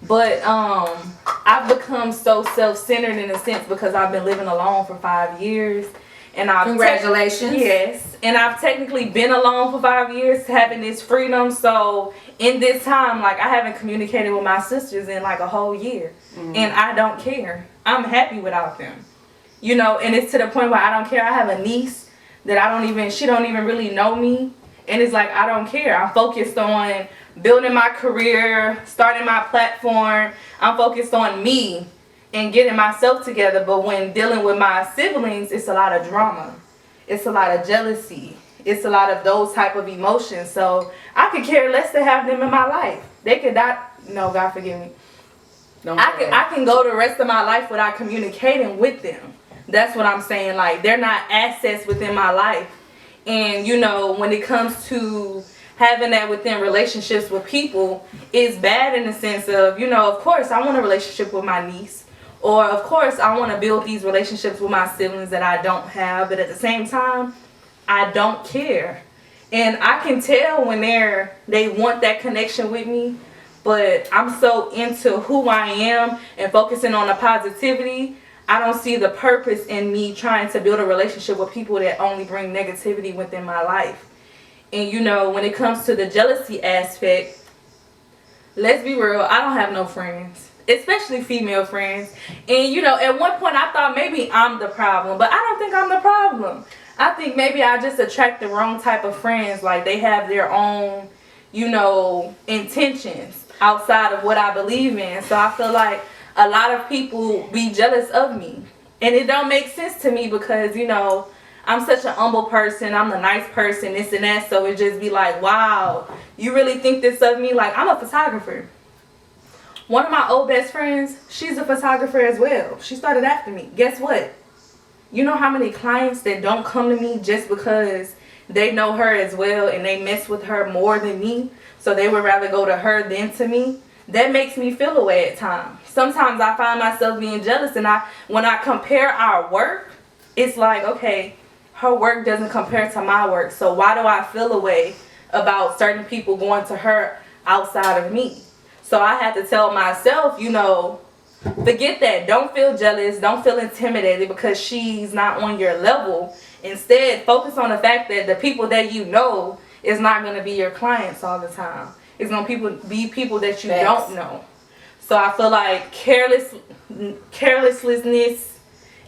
But I've become so self-centered in a sense because I've been living alone for 5 years, and I've Congratulations. yes, and I've technically been alone for 5 years, having this freedom. So in this time, like I haven't communicated with my sisters in like a whole year, and I don't care. I'm happy without them, you know. And it's to the point where I don't care. I have a niece that she don't even really know me, and it's like I don't care. I'm focused on building my career, starting my platform. I'm focused on me and getting myself together. But when dealing with my siblings, it's a lot of drama. It's a lot of jealousy. It's a lot of those type of emotions. So I could care less to have them in my life. They could not, no, God forgive me. I can go the rest of my life without communicating with them. That's what I'm saying. Like, they're not assets within my life. And, you know, when it comes to having that within relationships with people, is bad in the sense of, you know, of course I want a relationship with my niece, or of course I want to build these relationships with my siblings that I don't have, but at the same time I don't care. And I can tell when they want that connection with me, but I'm so into who I am and focusing on the positivity, I don't see the purpose in me trying to build a relationship with people that only bring negativity within my life. And you know, when it comes to the jealousy aspect, let's be real, I don't have no friends, especially female friends. And you know, at one point I thought maybe I'm the problem, but I don't think I'm the problem. I think maybe I just attract the wrong type of friends. Like, they have their own, you know, intentions outside of what I believe in. So I feel like a lot of people be jealous of me. And it don't make sense to me because, you know, I'm such an humble person. I'm a nice person, this and that. So it just be like, wow, you really think this of me? Like, I'm a photographer. One of my old best friends, she's a photographer as well. She started after me. Guess what? You know how many clients that don't come to me just because they know her as well and they mess with her more than me? So they would rather go to her than to me. That makes me feel away at times. Sometimes I find myself being jealous, and when I compare our work, it's like, okay, her work doesn't compare to my work, so why do I feel a way about certain people going to her outside of me? So I had to tell myself, you know, forget that. Don't feel jealous. Don't feel intimidated because she's not on your level. Instead, focus on the fact that the people that you know is not going to be your clients all the time. It's going to be people that you don't know. So I feel like carelessness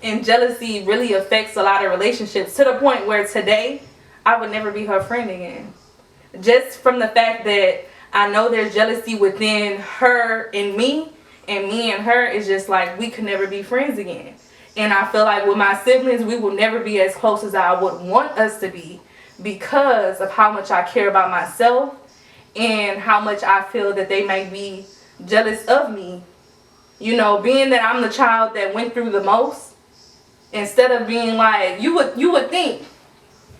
and jealousy really affects a lot of relationships, to the point where today I would never be her friend again. Just from the fact that I know there's jealousy within her and me and her, is just like we could never be friends again. And I feel like with my siblings, we will never be as close as I would want us to be because of how much I care about myself and how much I feel that they may be jealous of me. You know, being that I'm the child that went through the most, instead of being like, you would think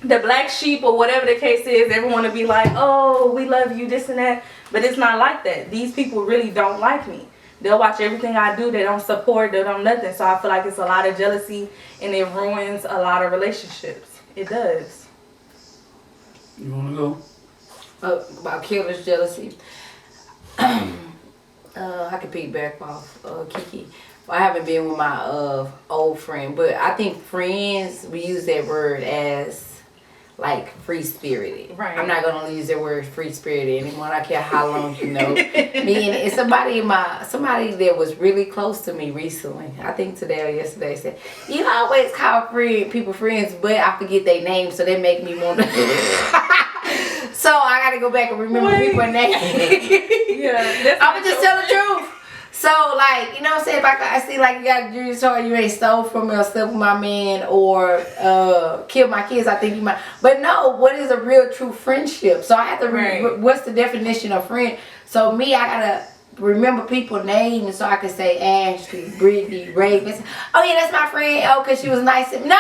the black sheep or whatever the case is, everyone would be like, oh, we love you, this and that. But it's not like that. These people really don't like me. They'll watch everything I do. They don't support. They don't nothing. So I feel like it's a lot of jealousy, and it ruins a lot of relationships. It does. You want to go? About careless jealousy. I could piggyback off Kiki. I haven't been with my old friend, but I think friends, we use that word as like free spirited. Right. I'm not gonna use that word free spirited anymore. I don't care how long you know me. And somebody that was really close to me recently, I think today or yesterday, said, "You always call people friends, but I forget their names, so they make me want to." So I gotta go back and remember people's names. Yeah, I'ma just tell the truth. So, like, you know what I'm saying? If I see, like, you got to do this, or you ain't stole from me or slept with my man or killed my kids, I think you might. But no, what is a real true friendship? So I have to what's the definition of friend? So me, I got to remember people's names so I could say Ashley, Brittany, Raven. Oh yeah, that's my friend. Oh, cause she was nice to me. No,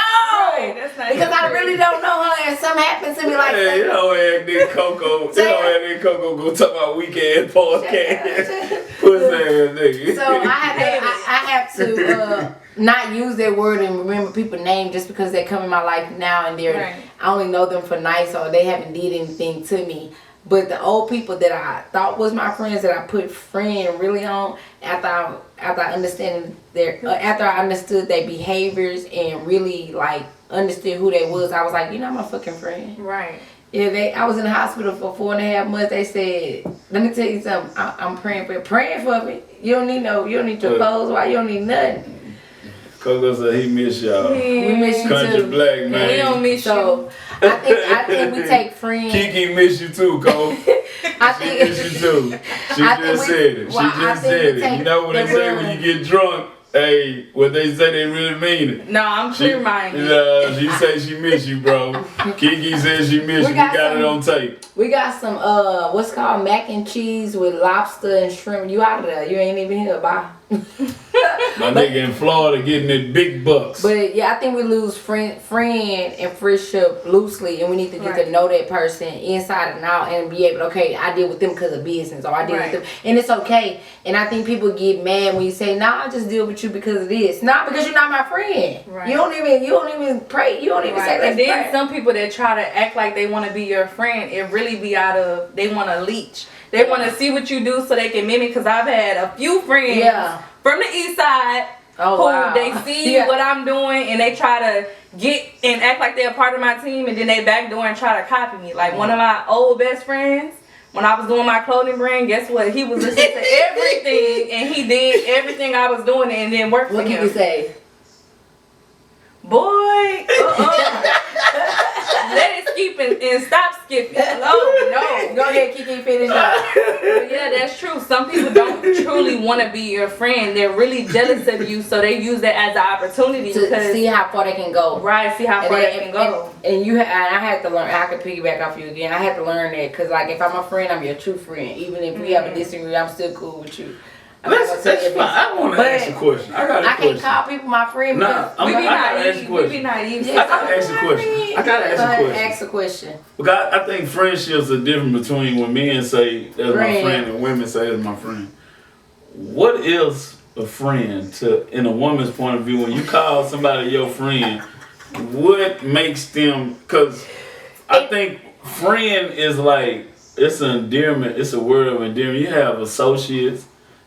That's not because your I friend. really don't know her, and something happened to me like Hey, you that. know, and then Coco, go talk about weekend podcast. Pussy ass nigga. So I have to not use that word and remember people's name just because they come in my life now and they're Right. I only know them for nice or they haven't did anything to me. But the old people that I thought was my friends that I put friend really on after I understand after I understood their behaviors and really like understood who they was, I was like, you're not my fucking friend. Right. Yeah, I was in the hospital for 4.5 months. They said, "Let me tell you something. I'm praying for me. You don't need your clothes. Why you don't need nothing. Coco said he miss y'all. We miss you Country too. black man. We don't miss So I think we take friends. Kiki miss you too, Cole. I She think miss you too. She I just think said it. She well, I just think we said it. take You know what they the say real- when you get drunk? Hey, what they say they really mean it. No, I'm She, clear minded. she say she miss you, bro. Kiki says she miss you. We got got it some- on tape. we got some what's called mac and cheese with lobster and shrimp. You out of there? You ain't even here, bye. My nigga in Florida getting the big bucks. But yeah, I think we lose friend and friendship loosely, and we need to get to Right. know that person inside and out, and be able to, okay, I deal with them because of business, or I deal Right. with them, and it's okay. And I think people get mad when you say, "Nah, I just deal with you because of this." Nah, because you're not my friend. Right. You don't even pray. You don't even say Right. let's And then pray. some people that try to act like they want to be your friend, it really be out of they want to leech. They want to see what you do so they can mimic. Cause I've had a few friends Yeah. from the east side Oh who wow. they see Yeah. what I'm doing and they try to get and act like they're a part of my team, and then they backdoor and try to copy me. Like one of my old best friends. When I was doing my clothing brand, guess what? He was listening to everything, and he did everything I was doing, and then worked What for can him. you say? Boy, let it skip and stop skipping. No. Go ahead, Kiki, finish up. But yeah, that's true. Some people don't truly want to be your friend. They're really jealous of you, so they use that as an opportunity To because see how far they can go. right, see how And, far then, they can go. and I had to learn. I could piggyback off you again. I had to learn that because, like, if I'm a friend, I'm your true friend. Even if we have a disagreement, I'm still cool with you. I'm not gonna That's tell fine. you this. I want to But ask a question. I got a I question. can't call people my friend. Nah, because We be I gotta ask a naive. We be question. naive. Yeah, I gotta ask a question. I gotta ask a Go ahead, question. ask a question. Because I think friendships are different between when men say that's my Friend. friend and women say that's my friend. What is a friend to in a woman's point of view when you call somebody your friend? What makes them? Because I think friend is like it's an endearment. It's a word of endearment. You have associates,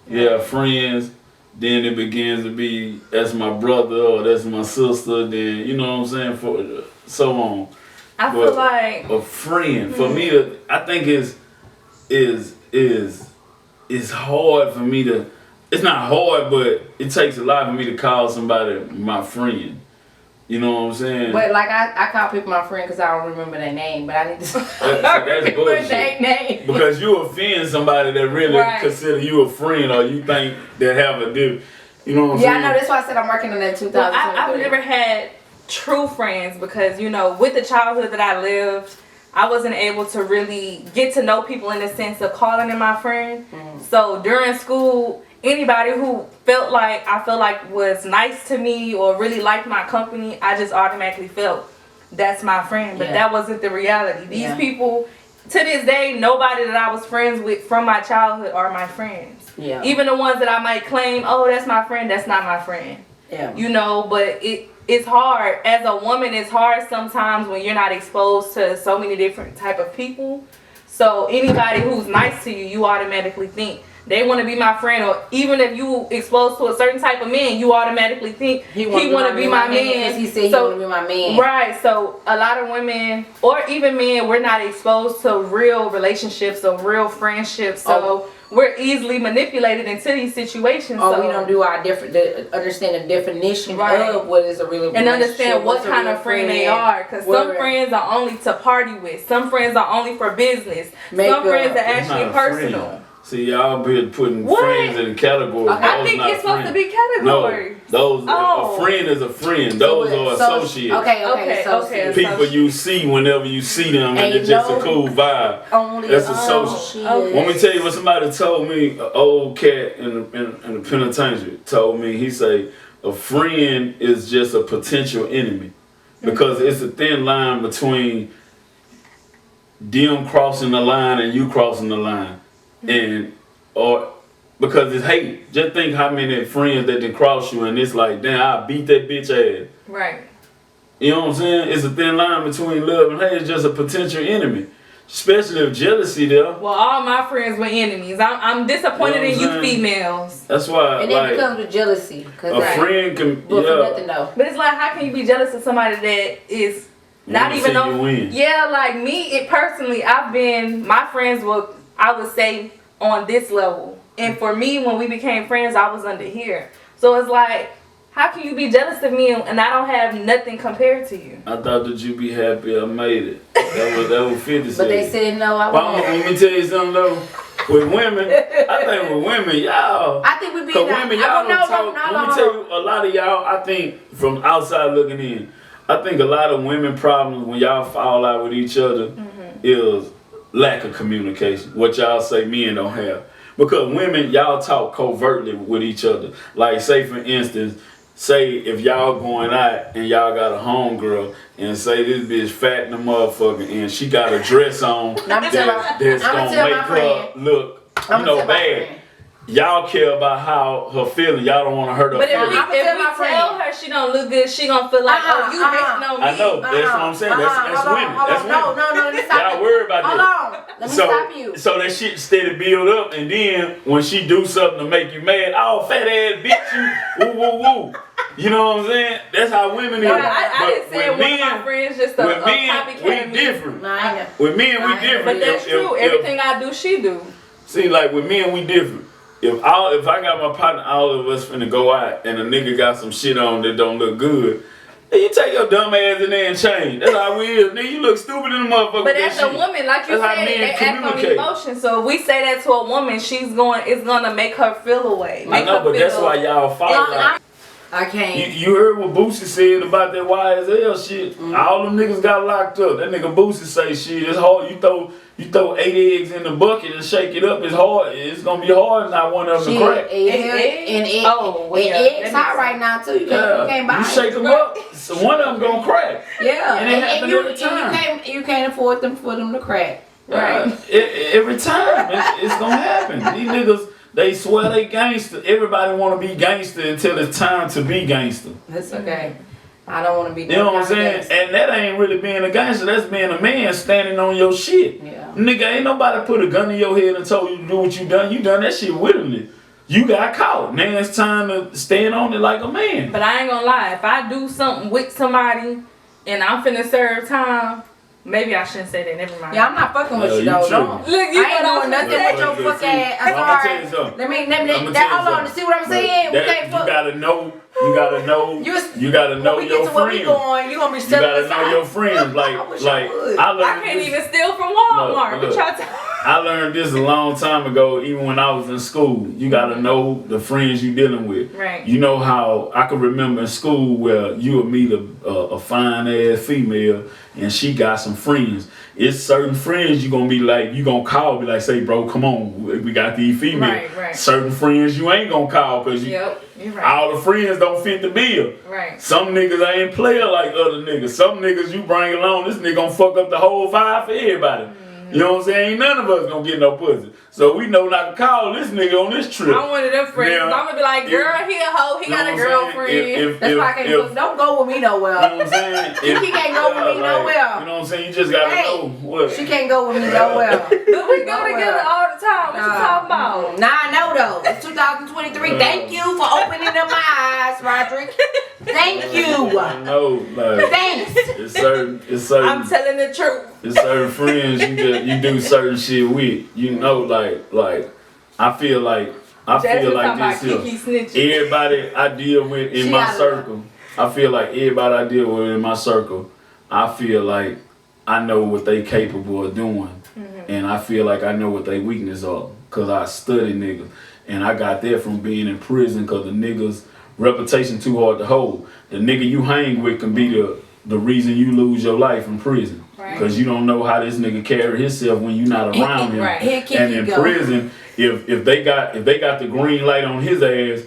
you have friends. Then it begins to be that's my brother or that's my sister. Then you know what I'm saying for so on. I But feel like a friend for me to I think is hard for me to it's not hard but it takes a lot for me to call somebody my friend. You know what I'm saying? But like I call people my friend because I don't remember their name, but I need to that's remember bullshit. their name. Because you offend somebody that really Right. consider you a friend or you think they have a different you know what I'm Yeah, I saying? know. That's why I said I'm working on that 2023. well, I've never had true friends because, you know, with the childhood that I lived, I wasn't able to really get to know people in the sense of calling them my friend. So during school, anybody who I felt like was nice to me or really liked my company, I just automatically felt that's my friend. But Yeah. that wasn't the reality. These Yeah. people, to this day, nobody that I was friends with from my childhood are my friends. Yeah. Even the ones that I might claim, oh, that's my friend, that's not my friend. Yeah. You know, but it's hard. As a woman, it's hard sometimes when you're not exposed to so many different type of people. So anybody who's nice to you, you automatically think they want to be my friend. Or even if you exposed to a certain type of man, you automatically think he want to be my man. because he said he So- want to be my man. Right, so a lot of women, or even men, we're not exposed to real relationships or real friendships, so we're easily manipulated into these situations. Oh, so we don't do our understand the definition Right. of what is a real and relationship, understand what what's a kind real of friend they are, because some What- friends are only to party with, some friends are only for business, some Makeup. friends are That's actually not a friend. personal. See, y'all be putting What? friends in a category. Okay. I Those think not it's supposed to friends. be categories. No, those Oh. a friend is a friend. Those are associates. Okay, Okay, associates. okay. People you see whenever you see them, and Ain't it's just no- a cool vibe. Only That's associates. Okay. Let me tell you what somebody told me. An old cat in the penitentiary told me. He say a friend is just a potential enemy because it's a thin line between them crossing the line and you crossing the line, and or because it's hate. Just think how many friends that did cross you, and it's like, damn, I beat that bitch ass. Right. You know what I'm saying? It's a thin line between love and hate. It's just a potential enemy, especially if jealousy there. Well, all my friends were enemies. I'm disappointed You know what in I'm you saying? females. That's why, And then like, becomes with jealousy. a friend can, But for nothing though. But it's like, how can you be jealous of somebody that is not wanna even see you win. Yeah, like me, personally, my friends were, I would say, on this level. And for me, when we became friends, I was under here. So it's like, how can you be jealous of me and I don't have nothing compared to you? I thought that you'd be happy I made it. That was 50 But they said. said no, I Well, won't. let me tell you something though. With women, I think with women, y'all. I think we be Cause women, y'all don't talk. no, Let me tell you, a lot of y'all, I think, from outside looking in, I think a lot of women problems when y'all fall out with each other is lack of communication. What y'all say men don't have. Because women, y'all talk covertly with each other. Like, say for instance, say if y'all going out and y'all got a homegirl and say this bitch fat in the motherfucker and she got a dress on I'ma tell that's I'ma gonna tell make my her friend. look, I'ma tell my bad. friend. Y'all care about how her feeling. Y'all don't want to hurt her But if we, feelings. I'ma tell my tell friend. her she don't look good, she gonna feel like, oh, you hating on me. I know. That's what I'm saying. That's hold women. on, That's hold on. women. No, let me stop Y'all you. worry about Hold that. on. Let me stop you. So that shit steady build up, and then when she do something to make you mad, oh fat ass bitch, you woo woo woo. You know what I'm saying? That's how women is. No, I didn't say with one of my friends just a with men, copycat we of me. different. No, I ain't. With men, we But different. But that's true. Everything I do, she do. See, like with men, we different. If I got my partner, all of us finna go out, and a nigga got some shit on that don't look good, then you take your dumb ass in there and change. That's how we is. Nigga, you look stupid in the motherfucker. But with as that a shit. woman, like you That's how said, men they act on communicate. emotion. So if we say that to a woman, it's gonna make her feel away. I Make know, her but feel, that's why y'all fall out. I can't. You heard what Boosie said about that YSL shit. All them niggas got locked up. That nigga Boosie say shit. It's hard. You throw 8 eggs in the bucket and shake it up. It's hard. It's gonna be hard not one of them to crack. It's hot right now too. You can't buy You it. shake them up, so one of them gonna crack. Yeah, And it happen every time. you can't afford them for them to crack. Right. Every time it's gonna happen. These niggas, they swear they gangster. Everybody want to be gangster until it's time to be gangster. That's okay. I don't want to be. You know what I'm saying? And that ain't really being a gangster. That's being a man standing on your shit. Yeah. Nigga, ain't nobody put a gun in your head and told you to do what you done. You done that shit willingly. You got caught. Now it's time to stand on it like a man. But I ain't gonna lie. If I do something with somebody and I'm finna serve time, maybe I shouldn't say that. Never mind. Yeah, I'm not fucking with No, you you though. tripping. Don't. Look, you I ain't doing nothing with your Look, fuck see, ass. I'ma tell you Alright. something. Let me. I'ma tell you Hold on. something. See what I'm saying? We can't fuck. You gotta know. You gotta know. You gotta know when we your get to where we friends. going, you gonna be You selling gotta us know out. your friends. I wish I Like would. I learned. I can't this- even steal from Walmart. Look. What y'all talking? I learned this a long time ago, even when I was in school. You gotta know the friends you dealing with. Right. You know how I can remember in school where you would meet a fine ass female and she got some friends. It's certain friends you gonna be like, you gonna call, be like, say, bro, come on, we got these females. Right. Certain friends you ain't gonna call because Yep, you're right. all the friends don't fit the bill. Right. Some niggas ain't player like other niggas. Some niggas you bring along, this nigga gonna fuck up the whole vibe for everybody. You know what I'm saying? Ain't none of us gonna get no pussy. So we know not to call this nigga on this trip. I'm one of them friends. Now, I'm gonna be like, girl, he a hoe. He You know got a what I'm saying? girlfriend. That's why I can't. Look, don't go with me nowhere. You know what I'm saying? She can't go with me nowhere. You know what I'm saying? You just gotta Hey, know what. She can't go with me nowhere. But we go Nowhere. together all the time. What you talking about? Nah, I know though. It's 2023. Thank you for opening up my eyes, Roderick. Thank you. I know, like Thanks. it's certain I'm telling the truth. it's certain friends you do certain shit with. You know, like I feel like Jasmine like talking this about here. Kiki snitching. Everybody I deal with in She my got it. circle, I feel like everybody I deal with in my circle, I feel like I know what they capable of doing, and I feel like I know what they weaknesses are, cause I study niggas, and I got that from being in prison, cause the niggas reputation too hard to hold. The nigga you hang with can be the reason you lose your life in prison, Right. cause you don't know how this nigga carry himself when you not around him. Right. He'll keep And you in going. prison, if they got the green light on his ass,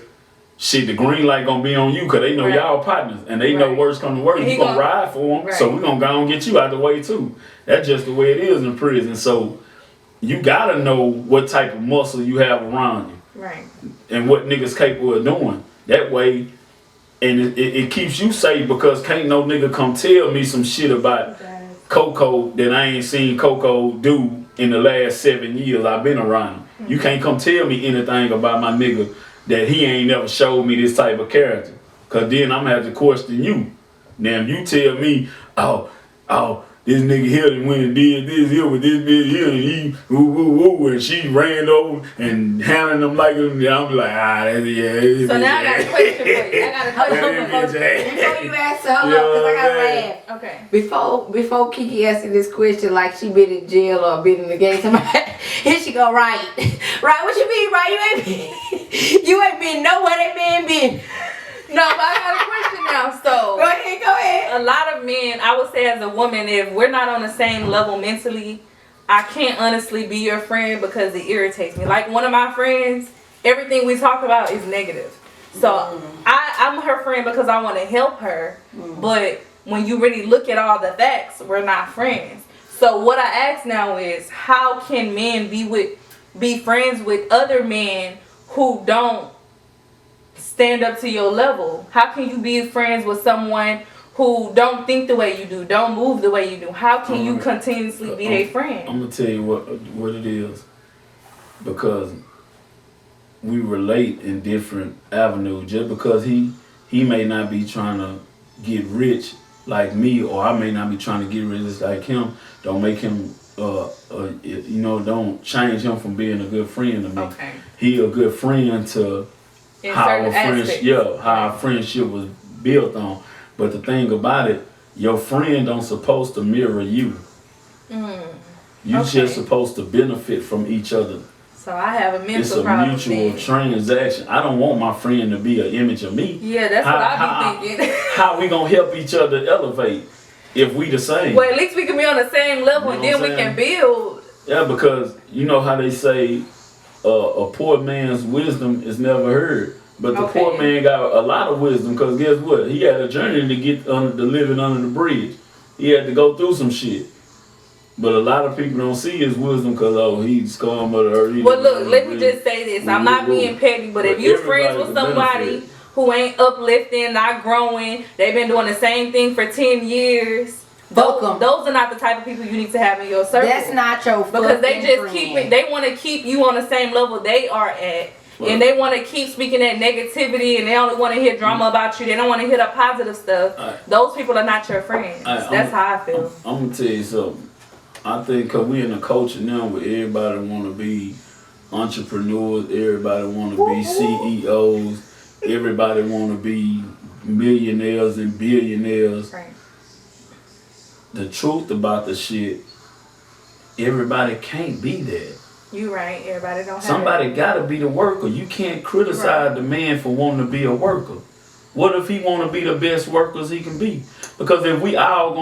shit, the green light gonna be on you, cause they know Right. y'all partners, and they know Right. worse come to worse. And he You gonna gonna- ride for him, Right. so we gonna go and get you out the way too. That's just the way it is in prison. So you gotta know what type of muscle you have around you Right. and what niggas capable of doing. That way, and it keeps you safe, because can't no nigga come tell me some shit about Coco that I ain't seen Coco do in the last 7 years I've been around him. You can't come tell me anything about my nigga that he ain't never showed me this type of character. Cause then I'm gonna have to question you. Now if you tell me, oh, this nigga here and went and did this here with this bitch here, and he woo, and she ran over and handling them like I'm like, that's So now I got a question for you. I got a Hold question on, for you. before you answer, hold You up, know cause I what gotta I'm saying? laugh. Okay. Before Kiki answered this question like she been in jail or been in the game, here she go, right? Right, what you mean, right? You ain't been nowhere that man been. No, but I got a question now. So Go ahead. a lot of men, I would say as a woman, if we're not on the same level mentally, I can't honestly be your friend because it irritates me. Like one of my friends, everything we talk about is negative. So I'm her friend because I want to help her. But when you really look at all the facts, we're not friends. So what I ask now is, how can men be friends with other men who don't stand up to your level? How can you be friends with someone who don't think the way you do, don't move the way you do? How can you continuously be their friend? I'm gonna tell you what it is, because we relate in different avenues. Just because he may not be trying to get rich like me, or I may not be trying to get rich like him, don't make him don't change him from being a good friend to me. Okay. He a good friend to In how certain our friendship, aspects. how our friendship was built on. But the thing about it, your friend don't supposed to mirror you. You Okay. just supposed to benefit from each other. So I have a mental It's a problem. mutual then. transaction. I don't want my friend to be an image of me. Yeah, that's what I be thinking. How we gonna help each other elevate if we the same? Well, at least we can be on the same level, You and know then what we I'm can saying? build. Yeah, because you know how they say a poor man's wisdom is never heard. But the Okay. poor man got a lot of wisdom, because guess what? He had a journey to get to living under the bridge. He had to go through some shit. But a lot of people don't see his wisdom because, he's scum of the earth. Well, look, let me just say this. I'm not being petty, but if you friends with somebody who ain't uplifting, not growing, they've been doing the same thing for 10 years, Fuck 'em. those are not the type of people you need to have in your circle. That's not your because they fucking just friend. keep it. They want to keep you on the same level they are at. Well, and they want to keep speaking that negativity, and they only want to hear drama about you. They don't want to hear the positive stuff. Those people are not your friends. That's how I feel. I'm going to tell you something. I think because we in a culture now where everybody want to be entrepreneurs, everybody want to be CEOs, everybody want to be millionaires and billionaires. Right. The truth about the shit, everybody can't be that. You right. Everybody don't have Somebody gotta be the worker. You can't criticize the man for wanting to be a worker. What if he want to be the best workers he can be? Because if everybody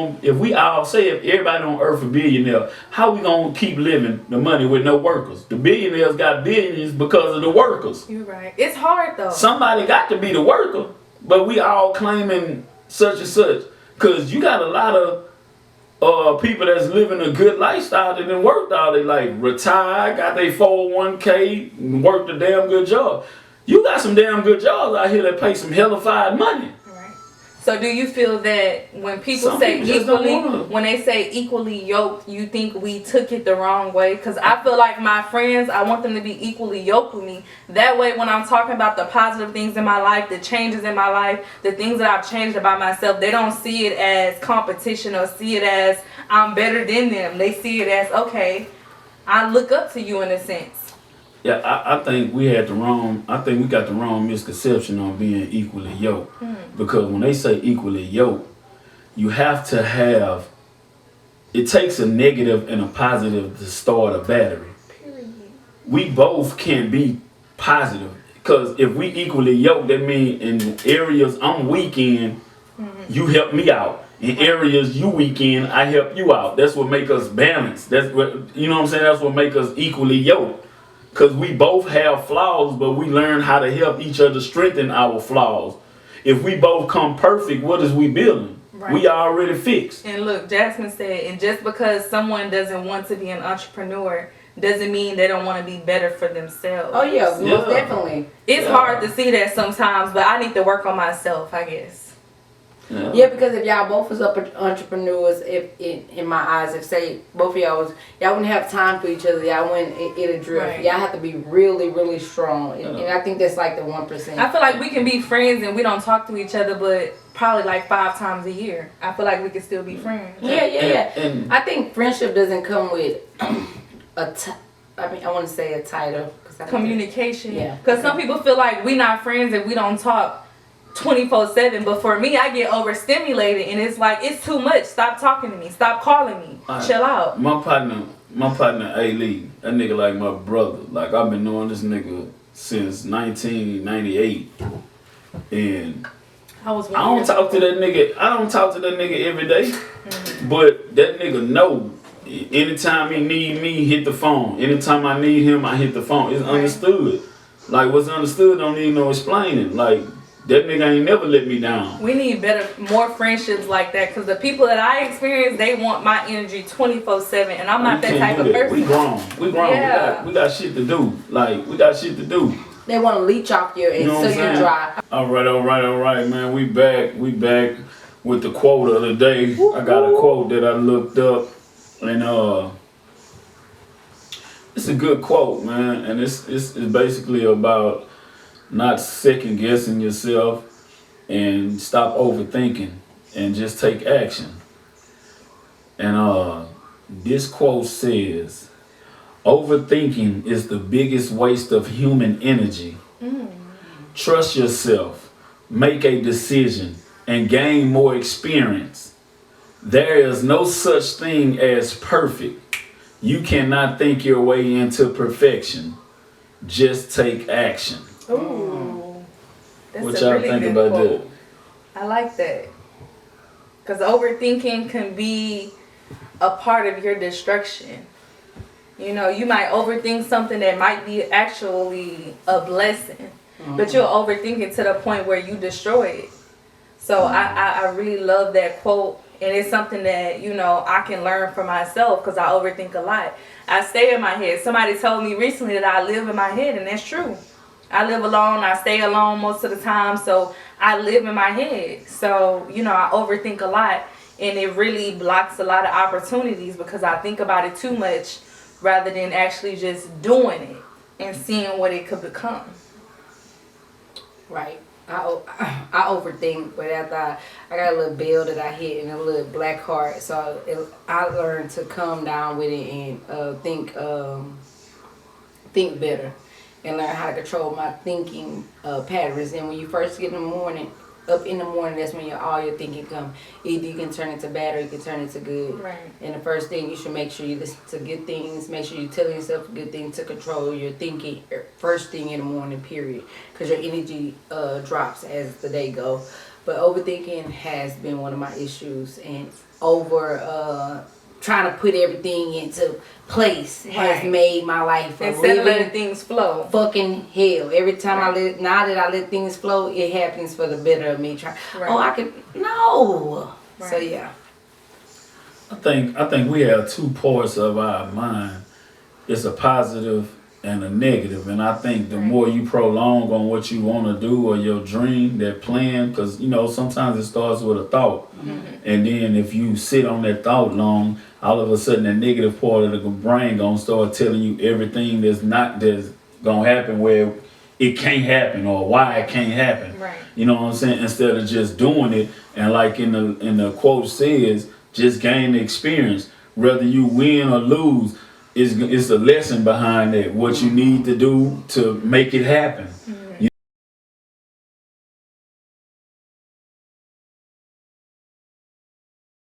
on earth a billionaire, how we gonna keep living the money with no workers? The billionaires got billions because of the workers. You right. It's hard though. Somebody got to be the worker, but we all claiming such and such. Cause you got a lot of people that's living a good lifestyle that done worked all their life, retired, got their 401k, and worked a damn good job. You got some damn good jobs out here that pay some hellified money. Right. So do you feel that when people Some say people just don't equally, wanna. when they say equally yoked, you think we took it the wrong way? Because I feel like my friends, I want them to be equally yoked with me. That way, when I'm talking about the positive things in my life, the changes in my life, the things that I've changed about myself, they don't see it as competition or see it as I'm better than them. They see it as, okay, I look up to you in a sense. Yeah, I think we got the wrong misconception on being equally yoked. Because when they say equally yoked, you have to have it takes a negative and a positive to start a battery. We both can be positive. Because if we equally yoked, that means in areas I'm weak in, you help me out. In areas you weak in, I help you out. That's what make us balanced. That's what, you know what I'm saying? That's what make us equally yoked. Because we both have flaws, but we learn how to help each other strengthen our flaws. If we both come perfect, what is we building? Right. We already fixed. And look, Jasmine said, and just because someone doesn't want to be an entrepreneur doesn't mean they don't want to be better for themselves. Oh yeah, most definitely. It's hard to see that sometimes, but I need to work on myself, I guess. Yeah, because if y'all both was entrepreneurs, if in my eyes, if say both of y'all wouldn't have time for each other, y'all wouldn't it'll drift. Right. Y'all have to be really, really strong, and I think that's like the 1%. I feel like we can be friends and we don't talk to each other, but probably like 5 times a year. I feel like we can still be friends. Yeah. And I think friendship doesn't come with I want to say a title. Communication. Yeah. Because some people feel like we not friends and we don't talk 24/7, but for me, I get overstimulated and it's like, it's too much. Stop talking to me. Stop calling me. Chill out. My partner A-Lee, that nigga like my brother. Like, I've been knowing this nigga since 1998. And I don't talk to that nigga every day. But that nigga know. Anytime he need me, hit the phone. Anytime I need him, I hit the phone. It's understood. Like, what's understood don't need no explaining. Like, that nigga ain't never let me down. We need more friendships like that, because the people that I experience, they want my energy 24/7, and I'm not that type of person. We grown. Yeah. We got shit to do. Like, we got shit to do. They want to leech off you and so you dry. All right, man. We back with the quote of the day. I got a quote that I looked up. And it's a good quote, man, and it's basically about not second guessing yourself and stop overthinking and just take action. And this quote says, "Overthinking is the biggest waste of human energy. Trust yourself, make a decision, and gain more experience. There is no such thing as perfect. You cannot think your way into perfection. Just take action." Ooh. That's What a y'all really think good about quote. I like that. Because overthinking can be a part of your destruction. You know, you might overthink something that might be actually a blessing. But you'll overthink it to the point where you destroy it. So I really love that quote. And it's something that, you know, I can learn for myself because I overthink a lot. I stay in my head. Somebody told me recently that I live in my head, and that's true. I live alone. I stay alone most of the time, so I live in my head. So, you know, I overthink a lot, and it really blocks a lot of opportunities because I think about it too much rather than actually just doing it and seeing what it could become. Right. I overthink, but after I got a little bill that I hit and a little black heart, so I learned to calm down with it and think better and learn how to control my thinking patterns. And when you first get up in the morning, that's when all your thinking come. Either you can turn it to bad or you can turn it to good. Right. And the first thing, you should make sure you listen to good things. Make sure you tell yourself good things to control your thinking first thing in the morning, period. Because your energy drops as the day goes. But overthinking has been one of my issues. And trying to put everything into place has made my life instead of letting things flow. Fucking hell. Every time now that I let things flow, it happens for the better of me. No. Right. So yeah. I think we have two parts of our mind. It's a positive and a negative. And I think the more you prolong on what you want to do or your dream, that plan, because, you know, sometimes it starts with a thought. And then if you sit on that thought long, all of a sudden that negative part of the brain gonna start telling you everything that's gonna happen where it can't happen or why it can't happen. Right. You know what I'm saying? Instead of just doing it, and like in the quote says, just gain the experience. Whether you win or lose, it's a lesson behind that. What you need to do to make it happen.